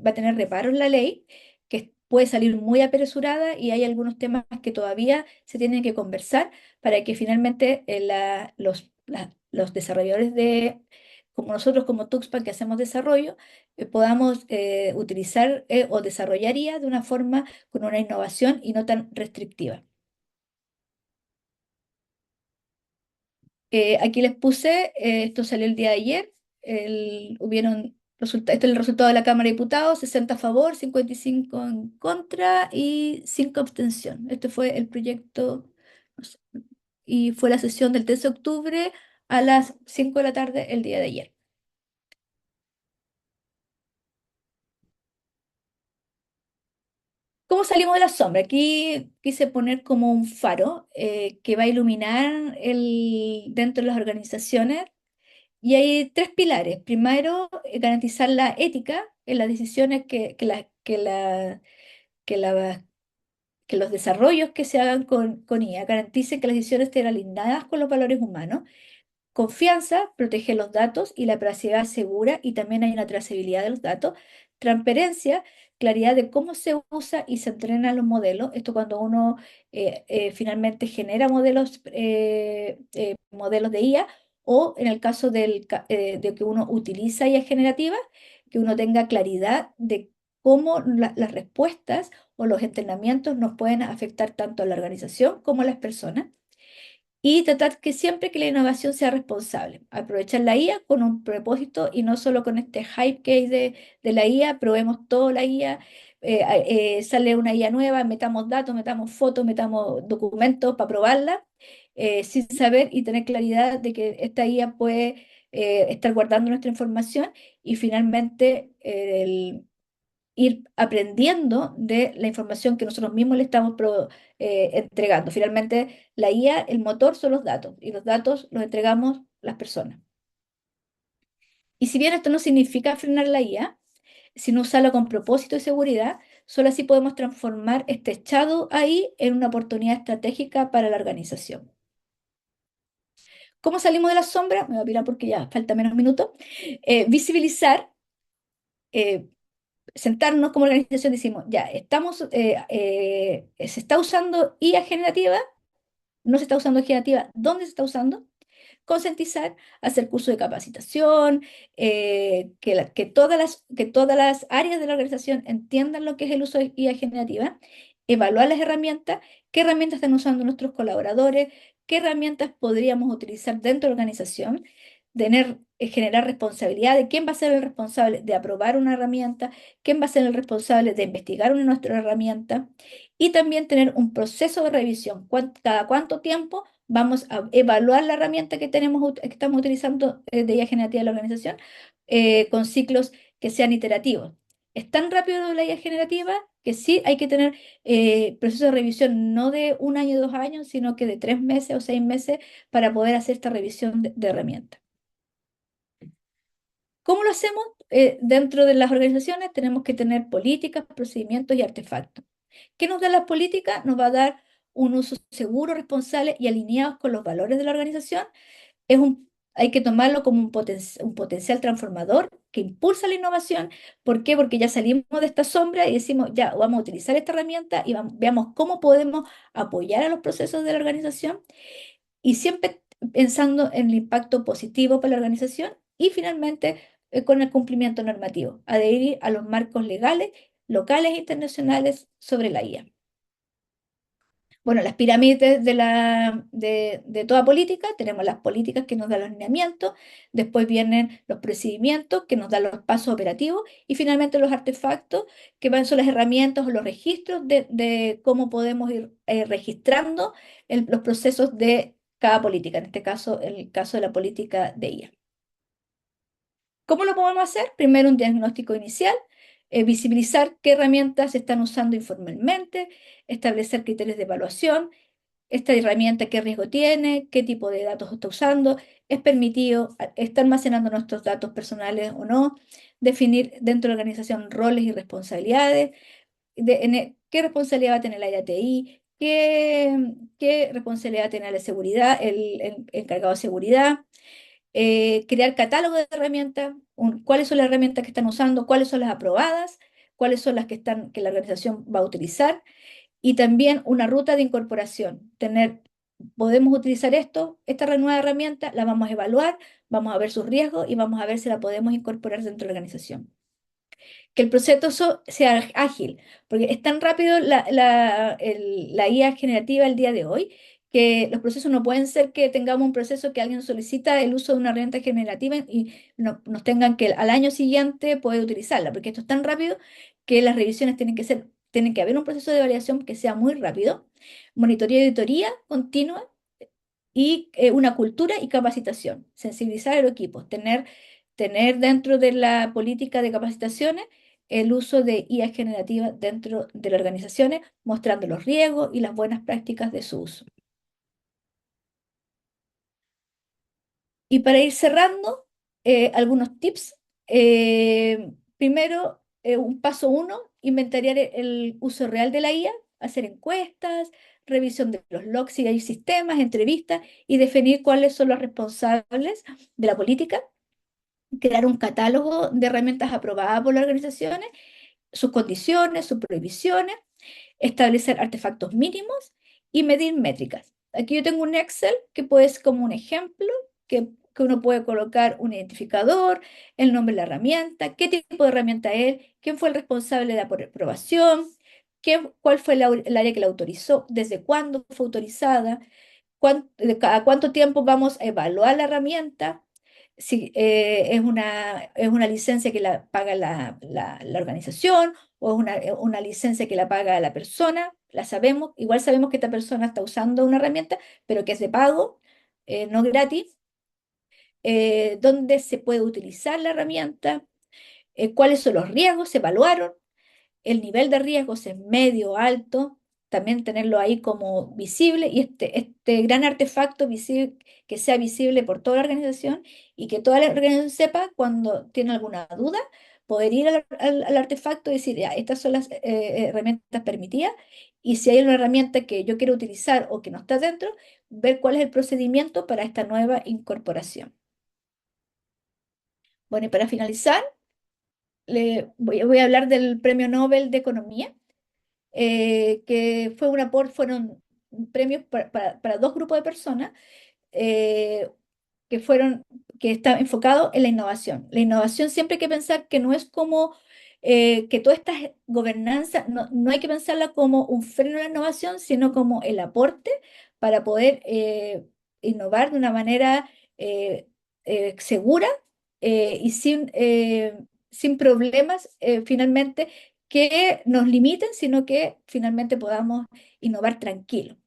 va a tener reparos en la ley, que puede salir muy apresurada y hay algunos temas que todavía se tienen que conversar para que finalmente los desarrolladores como nosotros, como Tuxpan, que hacemos desarrollo, podamos utilizar o desarrollar IA de una forma con una innovación y no tan restrictiva. Aquí les puse, esto salió el día de ayer, este es el resultado de la Cámara de Diputados: 60 a favor, 55 en contra y 5 abstención. Este fue el proyecto, no sé, y fue la sesión del 13 de octubre a las 5 de la tarde el día de ayer. ¿Cómo salimos de la sombra? Aquí quise poner como un faro que va a iluminar dentro de las organizaciones. Y hay tres pilares. Primero, garantizar la ética en las decisiones que los desarrollos que se hagan con IA garanticen que las decisiones estén alineadas con los valores humanos. Confianza, protege los datos y la privacidad segura, y también hay una trazabilidad de los datos. Transparencia, claridad de cómo se usa y se entrenan los modelos. Esto cuando uno finalmente genera modelos de IA, o en el caso de que uno utiliza IA generativa, que uno tenga claridad de cómo las respuestas o los entrenamientos nos pueden afectar tanto a la organización como a las personas. Y tratar que siempre que la innovación sea responsable, aprovechar la IA con un propósito y no solo con este hype que hay de la IA. Probemos toda la IA, sale una IA nueva, metamos datos, metamos fotos, metamos documentos para probarla, sin saber y tener claridad de que esta IA puede estar guardando nuestra información y finalmente ir aprendiendo de la información que nosotros mismos le estamos entregando. Finalmente, la IA, el motor son los datos, y los datos los entregamos las personas. Y si bien esto no significa frenar la IA, sino usarla con propósito y seguridad, solo así podemos transformar este echado ahí en una oportunidad estratégica para la organización. ¿Cómo salimos de la sombra? Me voy a pirar porque ya falta menos minutos. Visibilizar, eh, sentarnos como organización, decimos, ya, se está usando IA generativa, no se está usando generativa, ¿dónde se está usando? Concientizar, hacer cursos de capacitación, que todas las áreas de la organización entiendan lo que es el uso de IA generativa, evaluar las herramientas, qué herramientas están usando nuestros colaboradores, qué herramientas podríamos utilizar dentro de la organización, generar responsabilidad de quién va a ser el responsable de aprobar una herramienta, quién va a ser el responsable de investigar una nuestra herramienta, y también tener un proceso de revisión. Cada cuánto tiempo vamos a evaluar la herramienta que estamos utilizando de IA generativa en la organización, con ciclos que sean iterativos. Es tan rápido la IA generativa que sí hay que tener proceso de revisión no de un año o 2 años, sino que de 3 meses o 6 meses para poder hacer esta revisión de herramientas. ¿Cómo lo hacemos? Dentro de las organizaciones tenemos que tener políticas, procedimientos y artefactos. ¿Qué nos da la política? Nos va a dar un uso seguro, responsable y alineados con los valores de la organización. Hay que tomarlo como un potencial transformador que impulsa la innovación. ¿Por qué? Porque ya salimos de esta sombra y decimos, ya, vamos a utilizar esta herramienta y veamos cómo podemos apoyar a los procesos de la organización, y siempre pensando en el impacto positivo para la organización y finalmente con el cumplimiento normativo, adherir a los marcos legales, locales e internacionales sobre la IA. Bueno, las pirámides de toda política: tenemos las políticas que nos dan los lineamientos, después vienen los procedimientos que nos dan los pasos operativos, y finalmente los artefactos, son las herramientas o los registros de cómo podemos ir registrando los procesos de cada política, en este caso, el caso de la política de IA. ¿Cómo lo podemos hacer? Primero, un diagnóstico inicial. visibilizar qué herramientas se están usando informalmente, establecer criterios de evaluación, esta herramienta qué riesgo tiene, qué tipo de datos está usando, es permitido, está almacenando nuestros datos personales o no, definir dentro de la organización roles y responsabilidades, qué responsabilidad va a tener la IATI, qué responsabilidad va a tener la seguridad, el encargado de seguridad, crear catálogo de herramientas, cuáles son las herramientas que están usando, cuáles son las aprobadas, cuáles son las que la organización va a utilizar y también una ruta de incorporación. Podemos utilizar esta nueva herramienta, la vamos a evaluar, vamos a ver sus riesgos y vamos a ver si la podemos incorporar dentro de la organización. Que el proceso sea ágil, porque es tan rápido la IA generativa el día de hoy, que los procesos no pueden ser que tengamos un proceso que alguien solicita el uso de una herramienta generativa y nos tengan que al año siguiente poder utilizarla, porque esto es tan rápido que las revisiones tienen que haber un proceso de validación que sea muy rápido, monitoreo y auditoría continua y una cultura y capacitación, sensibilizar a los equipos, tener dentro de la política de capacitaciones el uso de IA generativa dentro de las organizaciones, mostrando los riesgos y las buenas prácticas de su uso. Y para ir cerrando, algunos tips. Primero, un paso uno, inventariar el uso real de la IA, hacer encuestas, revisión de los logs si hay sistemas, entrevistas y definir cuáles son los responsables de la política, crear un catálogo de herramientas aprobadas por las organizaciones, sus condiciones, sus prohibiciones, establecer artefactos mínimos y medir métricas. Aquí yo tengo un Excel que puede ser como un ejemplo, que uno puede colocar un identificador, el nombre de la herramienta, qué tipo de herramienta es, quién fue el responsable de la aprobación, cuál fue el área que la autorizó, desde cuándo fue autorizada, cada cuánto tiempo vamos a evaluar la herramienta, si es una licencia que la paga la organización o es una licencia que la paga la persona, la sabemos, igual sabemos que esta persona está usando una herramienta, pero que es de pago, no gratis, dónde se puede utilizar la herramienta, cuáles son los riesgos, se evaluaron, el nivel de riesgos es medio, alto, también tenerlo ahí como visible y este gran artefacto visible, que sea visible por toda la organización y que toda la organización sepa cuando tiene alguna duda, poder ir al artefacto y decir, ya, estas son las herramientas permitidas y si hay una herramienta que yo quiero utilizar o que no está dentro, ver cuál es el procedimiento para esta nueva incorporación. Bueno, y para finalizar, voy a hablar del Premio Nobel de Economía que fueron premios para dos grupos de personas eh, que que está enfocado en la innovación. La innovación siempre hay que pensar que no es como que toda esta gobernanza, no hay que pensarla como un freno a la innovación, sino como el aporte para poder innovar de una manera eh, segura y sin problemas finalmente que nos limiten, sino que finalmente podamos innovar tranquilo.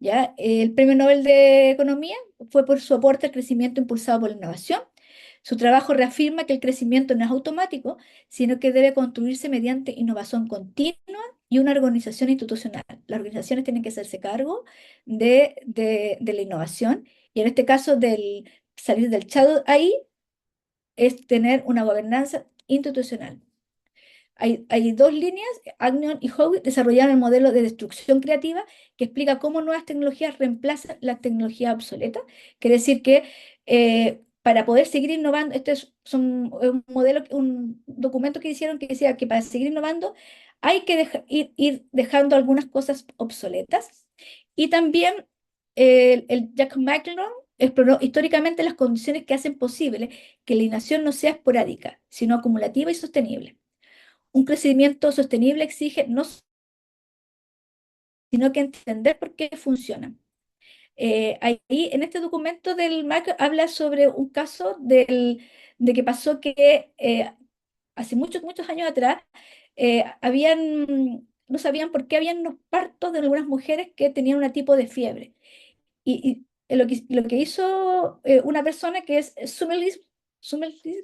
¿Ya? El Premio Nobel de Economía fue por su aporte al crecimiento impulsado por la innovación. Su trabajo reafirma que el crecimiento no es automático, sino que debe construirse mediante innovación continua y una organización institucional. Las organizaciones tienen que hacerse cargo de la innovación y en este caso salir del shadow ahí es tener una gobernanza institucional. Hay dos líneas, Agnon y Howitt desarrollaron el modelo de destrucción creativa que explica cómo nuevas tecnologías reemplazan la tecnología obsoleta. Quiere decir que para poder seguir innovando, un modelo, un documento que hicieron que decía que para seguir innovando hay que ir dejando algunas cosas obsoletas. Y también el Jack McElroy exploró históricamente las condiciones que hacen posible que la innovación no sea esporádica, sino acumulativa y sostenible. Un crecimiento sostenible exige no sino que entender por qué funcionan. Ahí en este documento del MAC habla sobre un caso de que pasó que hace muchos, muchos años atrás no sabían por qué habían unos partos de algunas mujeres que tenían un tipo de fiebre. Y lo que hizo una persona que es Summerlee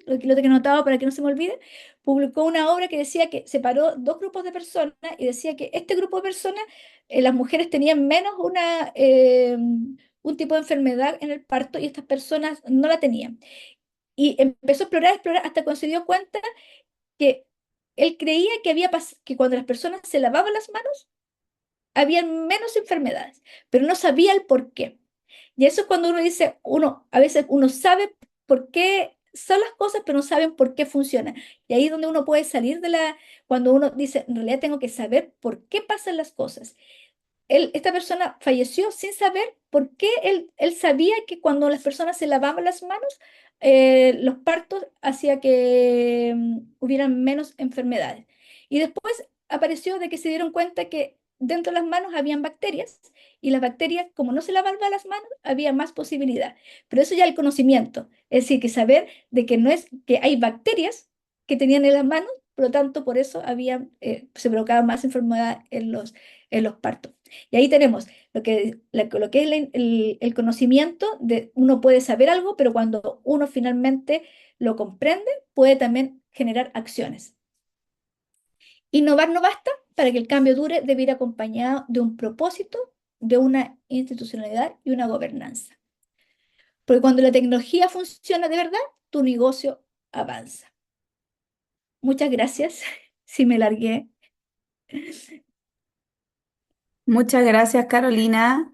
lo que he notado para que no se me olvide, publicó una obra que decía que separó dos grupos de personas y decía que este grupo de personas, las mujeres tenían menos un tipo de enfermedad en el parto y estas personas no la tenían. Y empezó a explorar hasta que se dio cuenta que él creía que que cuando las personas se lavaban las manos, había menos enfermedades, pero no sabía el por qué. Y eso es cuando uno dice, a veces uno sabe por qué son las cosas, pero no saben por qué funcionan. Y ahí es donde uno puede salir cuando uno dice, en realidad tengo que saber por qué pasan las cosas. Esta persona falleció sin saber por qué él sabía que cuando las personas se lavaban las manos, los partos hacía que hubieran menos enfermedades. Y después apareció de que se dieron cuenta que dentro de las manos habían bacterias y las bacterias, como no se lavaban las manos, había más posibilidad. Pero eso ya el conocimiento, es decir, que saber de que no es que hay bacterias que tenían en las manos, por lo tanto, por eso se provocaba más enfermedad en los partos. Y ahí tenemos lo que es el conocimiento de uno puede saber algo, pero cuando uno finalmente lo comprende, puede también generar acciones. Innovar no basta para que el cambio dure, debe ir acompañado de un propósito, de una institucionalidad y una gobernanza. Porque cuando la tecnología funciona de verdad, tu negocio avanza. Muchas gracias, si me largué. Muchas gracias, Carolina.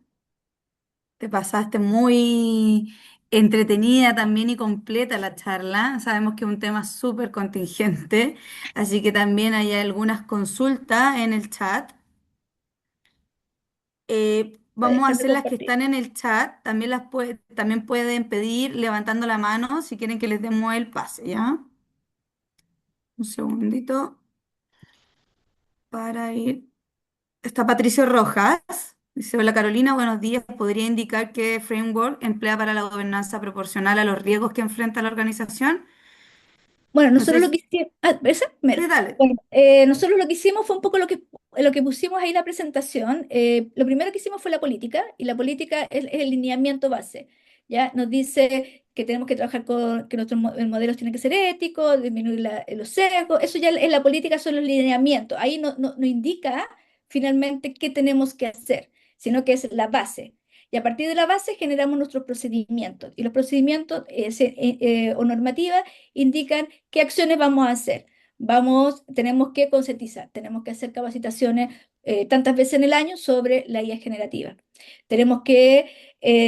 Te pasaste muy entretenida también y completa la charla. Sabemos que es un tema súper contingente, así que también hay algunas consultas en el chat. Voy a Vamos a dejar de hacer las que compartir. están en el chat. También pueden pedir levantando la mano si quieren que les demos el pase, ¿ya? Un segundito para ir. Está Patricio Rojas. Dice, hola Carolina, buenos días. ¿Podría indicar qué framework emplea para la gobernanza proporcional a los riesgos que enfrenta la organización? Bueno, No sé nosotros lo si... que hicimos, esa, mira, Sí, dale. bueno, nosotros lo que hicimos fue un poco lo que pusimos ahí en la presentación. Lo primero que hicimos fue la política, y la política es el lineamiento base. ¿Ya? Nos dice que tenemos que trabajar que nuestros modelos tienen que ser éticos, disminuir los sesgos. Eso ya en la política son los lineamientos. Ahí no indica finalmente qué tenemos que hacer, sino que es la base. Y a partir de la base generamos nuestros procedimientos. Y los procedimientos o normativas indican qué acciones vamos a hacer. Tenemos que concientizar, tenemos que hacer capacitaciones tantas veces en el año sobre la IA generativa. Tenemos que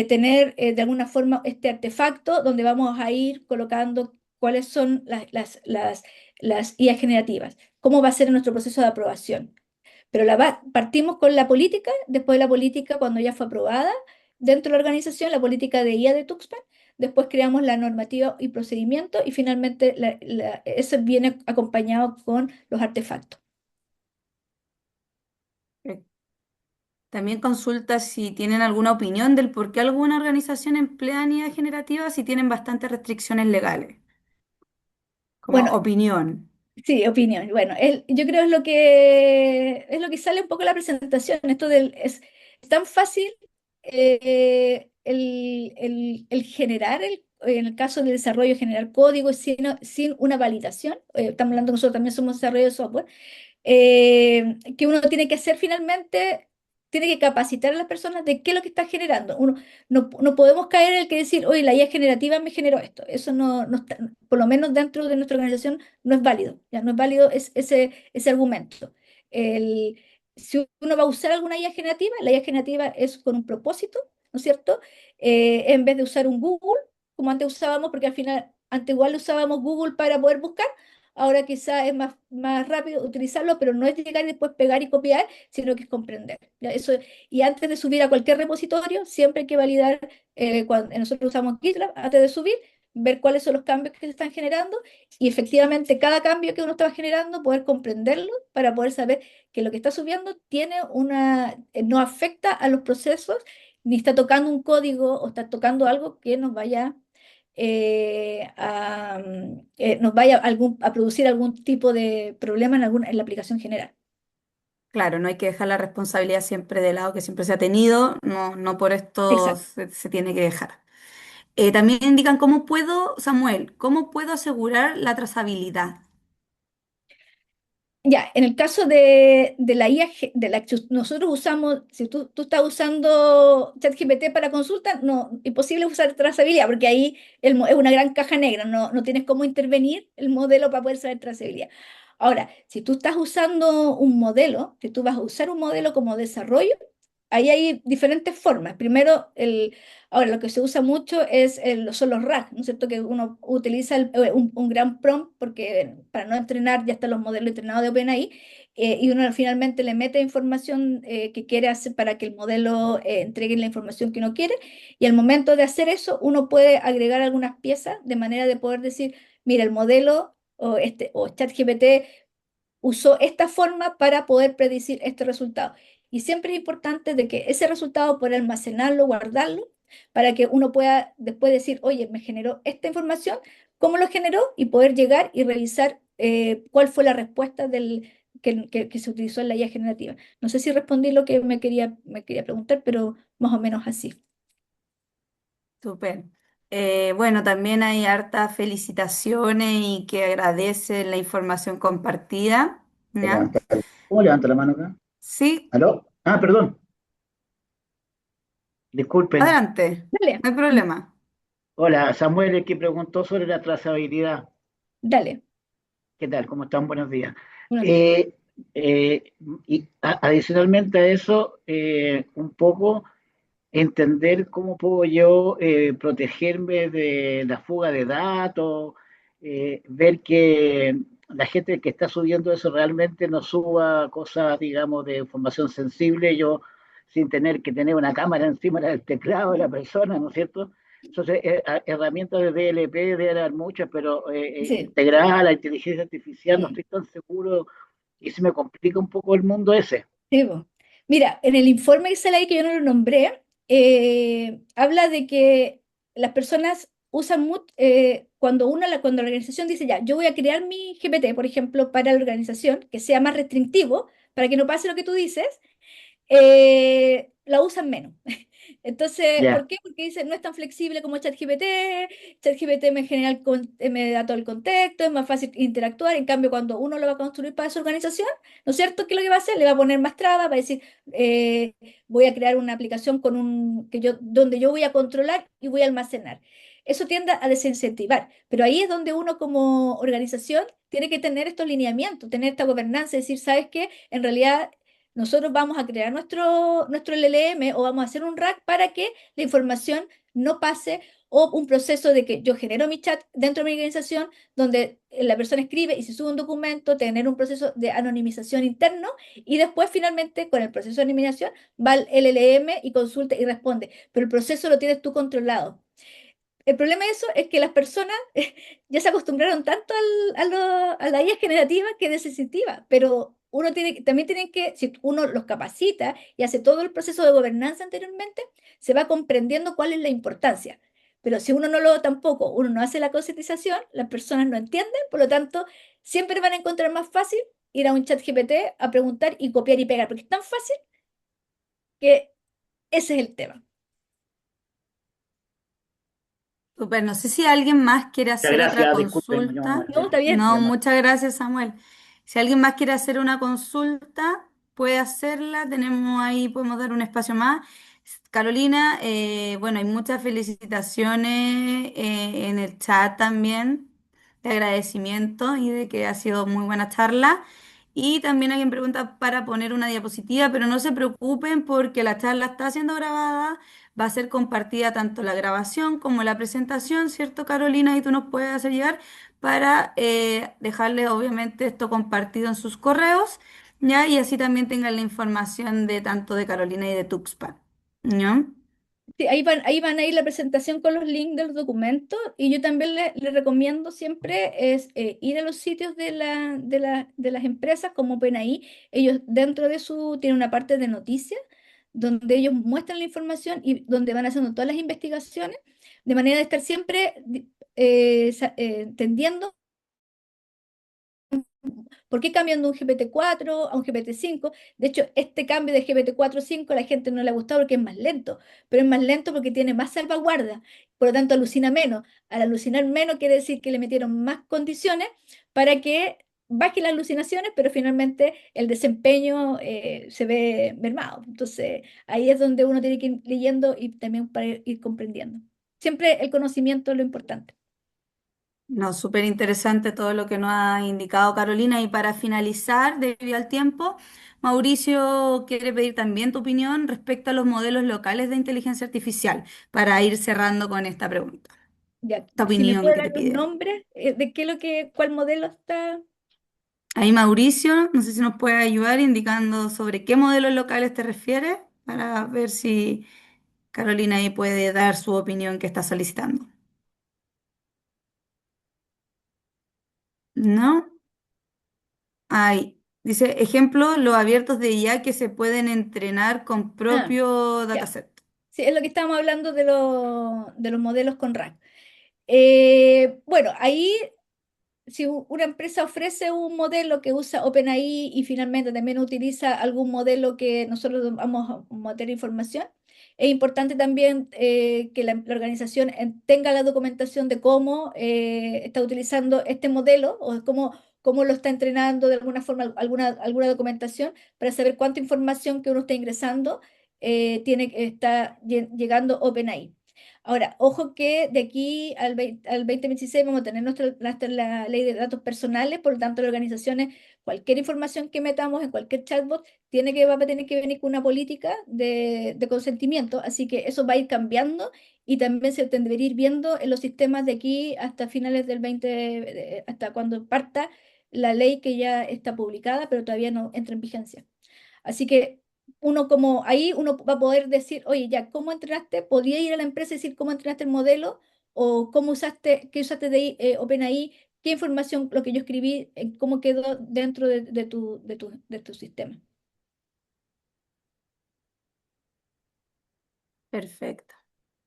tener de alguna forma este artefacto donde vamos a ir colocando cuáles son las IA generativas, cómo va a ser nuestro proceso de aprobación. Pero partimos con la política, después de la política, cuando ya fue aprobada dentro de la organización, la política de IA de Tuxpan, después creamos la normativa y procedimiento y finalmente eso viene acompañado con los artefactos. Eh, También consulta si tienen alguna opinión del por qué alguna organización emplea IA generativa si tienen bastantes restricciones legales, como Bueno, opinión. sí, opinión. Bueno, yo creo es lo que sale un poco en la presentación. Es tan fácil el generar, en el caso del desarrollo, generar código sin una validación. Estamos hablando, nosotros también somos desarrollo de software, que uno tiene que hacer finalmente, tiene que capacitar a las personas de qué es lo que está generando. No podemos caer en el que decir, oye, la IA generativa me generó esto. Eso no está, por lo menos dentro de nuestra organización, no es válido. Ya no es válido ese argumento. El, si uno va a usar alguna IA generativa, la IA generativa es con un propósito, ¿no es cierto? En vez de usar un Google, como antes usábamos, porque al final, antes igual usábamos Google para poder buscar. Ahora quizá es más rápido utilizarlo, pero no es llegar y después pegar y copiar, sino que es comprender. ¿Ya? Y antes de subir a cualquier repositorio, siempre hay que validar, cuando nosotros usamos GitLab, antes de subir, ver cuáles son los cambios que se están generando y efectivamente cada cambio que uno estaba generando, poder comprenderlo para poder saber que lo que está subiendo no afecta a los procesos, ni está tocando un código o está tocando algo que nos vaya nos vaya a producir algún tipo de problema en la aplicación general. Claro, no hay que dejar la responsabilidad siempre de lado que siempre se ha tenido, no, no por esto Exacto. se tiene que dejar. También indican cómo puedo, Samuel, cómo puedo asegurar la trazabilidad. Ya, en el caso de la IA, de la que nosotros usamos, si tú estás usando ChatGPT para consulta, no, imposible usar trazabilidad, porque ahí es una gran caja negra, no tienes cómo intervenir el modelo para poder saber trazabilidad. Ahora, si tú estás usando un modelo, si tú vas a usar un modelo como desarrollo, ahí hay diferentes formas. Primero, ahora lo que se usa mucho son los RAG, ¿no es cierto? Que uno utiliza un gran prompt porque para no entrenar ya están los modelos entrenados de OpenAI, y uno finalmente le mete información que quiere hacer para que el modelo entregue la información que uno quiere, y al momento de hacer eso uno puede agregar algunas piezas de manera de poder decir, mira, el modelo o ChatGPT usó esta forma para poder predecir este resultado. Y siempre es importante de que ese resultado poder almacenarlo, guardarlo, para que uno pueda después decir, oye, me generó esta información, ¿cómo lo generó? Y poder llegar y revisar cuál fue la respuesta que se utilizó en la IA generativa. No sé si respondí lo que me quería preguntar, pero más o menos así. Súper. Bueno, también hay hartas felicitaciones y que agradecen la información compartida. ¿Ya? ¿Cómo levanta la mano acá? Sí, ¿Aló? Ah, perdón, disculpen. adelante, Dale, no hay problema. Hola, Samuel, el que preguntó sobre la trazabilidad. dale. ¿Qué tal? ¿Cómo están? Buenos días. Buenos días. Eh, Adicionalmente a eso, un poco entender cómo puedo yo protegerme de la fuga de datos, ver que la gente que está subiendo eso realmente no suba cosas, digamos, de información sensible, yo sin tener que tener una cámara encima del teclado de la persona, ¿no es cierto? Entonces, herramientas de DLP debe haber muchas, pero Sí. integradas a la inteligencia artificial no Mm. estoy tan seguro y se me complica un poco el mundo ese. Sí, po. Mira, en el informe que sale ahí, que yo no lo nombré, habla de que las personas usan mucho, cuando la organización dice, ya, yo voy a crear mi GPT, por ejemplo, para la organización, que sea más restrictivo, para que no pase lo que tú dices, la usan menos. Entonces, ¿por Ya, qué? Porque dice, no es tan flexible como ChatGPT, ChatGPT me genera me da todo el contexto, es más fácil interactuar, en cambio, cuando uno lo va a construir para su organización, ¿no es cierto? ¿Qué es lo que va a hacer? Le va a poner más trabas, va a decir, eh, voy a crear una aplicación donde yo voy a controlar y voy a almacenar. Eso tiende a desincentivar, pero ahí es donde uno como organización tiene que tener estos lineamientos, tener esta gobernanza, decir, ¿sabes qué? En realidad nosotros vamos a crear nuestro LLM o vamos a hacer un rack para que la información no pase, o un proceso de que yo genero mi chat dentro de mi organización donde la persona escribe y se sube un documento, tener un proceso de anonimización interno, y después finalmente con el proceso de anonimización va el LLM y consulta y responde, pero el proceso lo tienes tú controlado. El problema de eso es que las personas ya se acostumbraron tanto a la IA generativa que es desincentiva, pero también tiene que, si uno los capacita y hace todo el proceso de gobernanza anteriormente, se va comprendiendo cuál es la importancia. Pero si uno no hace la concientización, las personas no entienden, por lo tanto, siempre van a encontrar más fácil ir a un chat GPT a preguntar y copiar y pegar, porque es tan fácil que ese es el tema. Súper, no sé si alguien más quiere muchas hacer otra gracias, disculpen, consulta. No, está bien. No, muchas gracias, Samuel. Si alguien más quiere hacer una consulta, puede hacerla. Tenemos ahí, podemos dar un espacio más. Carolina, bueno, hay muchas felicitaciones en el chat también de agradecimiento y de que ha sido muy buena charla. Y también alguien pregunta para poner una diapositiva, pero no se preocupen porque la charla está siendo grabada. Va a ser compartida tanto la grabación como la presentación, ¿cierto, Carolina? Y tú nos puedes hacer llegar para dejarles, obviamente, esto compartido en sus correos, ¿ya? Y así también tengan la información de tanto de Carolina y de Tuxpan, ¿ya? Sí, ahí van a ir la presentación con los links de los documentos, y yo también le recomiendo siempre es ir a los sitios de las empresas como OpenAI. Ellos dentro de tienen una parte de noticias donde ellos muestran la información y donde van haciendo todas las investigaciones, de manera de estar siempre entendiendo ¿Por qué cambian de un GPT-4 a un GPT-5? De hecho, este cambio de GPT-4 a 5 a la gente no le ha gustado porque es más lento, pero es más lento porque tiene más salvaguarda, por lo tanto alucina menos. Al alucinar menos quiere decir que le metieron más condiciones para que baje las alucinaciones, pero finalmente el desempeño se ve mermado. Entonces, ahí es donde uno tiene que ir leyendo y también para ir comprendiendo. Siempre el conocimiento es lo importante. No, súper interesante todo lo que nos ha indicado Carolina. Y para finalizar, debido al tiempo, Mauricio quiere pedir también tu opinión respecto a los modelos locales de inteligencia artificial, para ir cerrando con esta pregunta, Ya, esta si me opinión puede que dar te los pide. nombres de qué es lo que, cuál modelo está. Ahí Mauricio, no sé si nos puede ayudar indicando sobre qué modelos locales te refieres, para ver si Carolina ahí puede dar su opinión que está solicitando. ¿No? Ahí. Dice, ejemplo, los abiertos de IA que se pueden entrenar con Ah, propio ya. dataset. Sí, es lo que estábamos hablando de los modelos con RAG. Bueno, ahí si una empresa ofrece un modelo que usa OpenAI y finalmente también utiliza algún modelo que nosotros vamos a meter información, es importante también que la organización tenga la documentación de cómo está utilizando este modelo o cómo lo está entrenando de alguna forma, alguna documentación para saber cuánta información que uno está ingresando está llegando OpenAI. Ahora, ojo que de aquí al 2026 vamos a tener la ley de datos personales, por lo tanto, las organizaciones, cualquier información que metamos en cualquier chatbot, va a tener que venir con una política de consentimiento, así que eso va a ir cambiando y también se debería ir viendo en los sistemas de aquí hasta finales del 20, hasta cuando parta la ley que ya está publicada, pero todavía no entra en vigencia. Así que uno como ahí uno va a poder decir, oye, ya, ¿cómo entrenaste? Podía ir a la empresa y decir cómo entrenaste el modelo o cómo usaste, qué usaste de OpenAI, qué información, lo que yo escribí, cómo quedó dentro de tu sistema. Perfecto.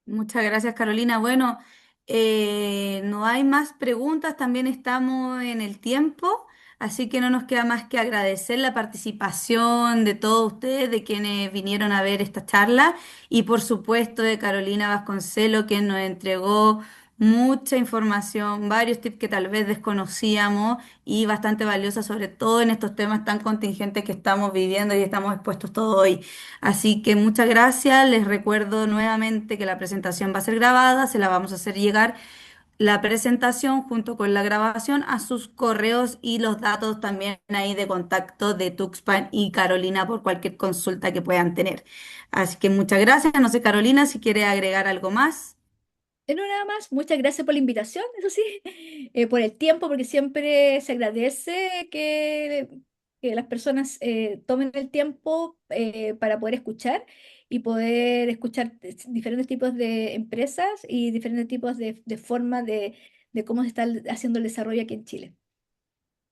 Muchas gracias, Carolina. Bueno, no hay más preguntas, también estamos en el tiempo, así que no nos queda más que agradecer la participación de todos ustedes, de quienes vinieron a ver esta charla, y por supuesto de Carolina Vasconcelo, que nos entregó mucha información, varios tips que tal vez desconocíamos y bastante valiosa, sobre todo en estos temas tan contingentes que estamos viviendo y estamos expuestos todos hoy. Así que muchas gracias. Les recuerdo nuevamente que la presentación va a ser grabada, se la vamos a hacer llegar la presentación junto con la grabación a sus correos y los datos también ahí de contacto de Tuxpan y Carolina por cualquier consulta que puedan tener. Así que muchas gracias. No sé, Carolina, si quiere agregar algo más. No, nada más, muchas gracias por la invitación, eso sí, por el tiempo, porque siempre se agradece que las personas tomen el tiempo para poder escuchar y poder escuchar diferentes tipos de empresas y diferentes tipos de formas de cómo se está haciendo el desarrollo aquí en Chile.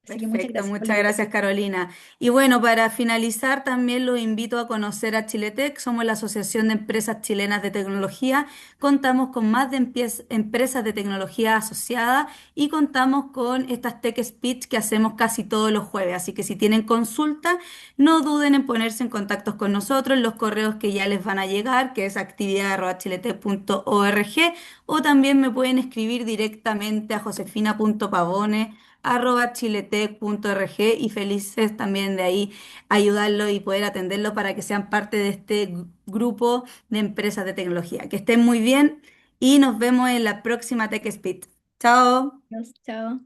Así que muchas Perfecto, gracias por la muchas gracias invitación. Carolina. Y bueno, para finalizar también los invito a conocer a Chiletec, somos la Asociación de Empresas Chilenas de Tecnología, contamos con más de empresas de tecnología asociadas y contamos con estas Tech Speech que hacemos casi todos los jueves, así que si tienen consulta, no duden en ponerse en contacto con nosotros en los correos que ya les van a llegar, que es actividad@chiletec.org, o también me pueden escribir directamente a josefina.pavone @chiletec.org, y felices también de ahí ayudarlo y poder atenderlo para que sean parte de este grupo de empresas de tecnología. Que estén muy bien y nos vemos en la próxima Tech Speed. Chao. Adiós, chao.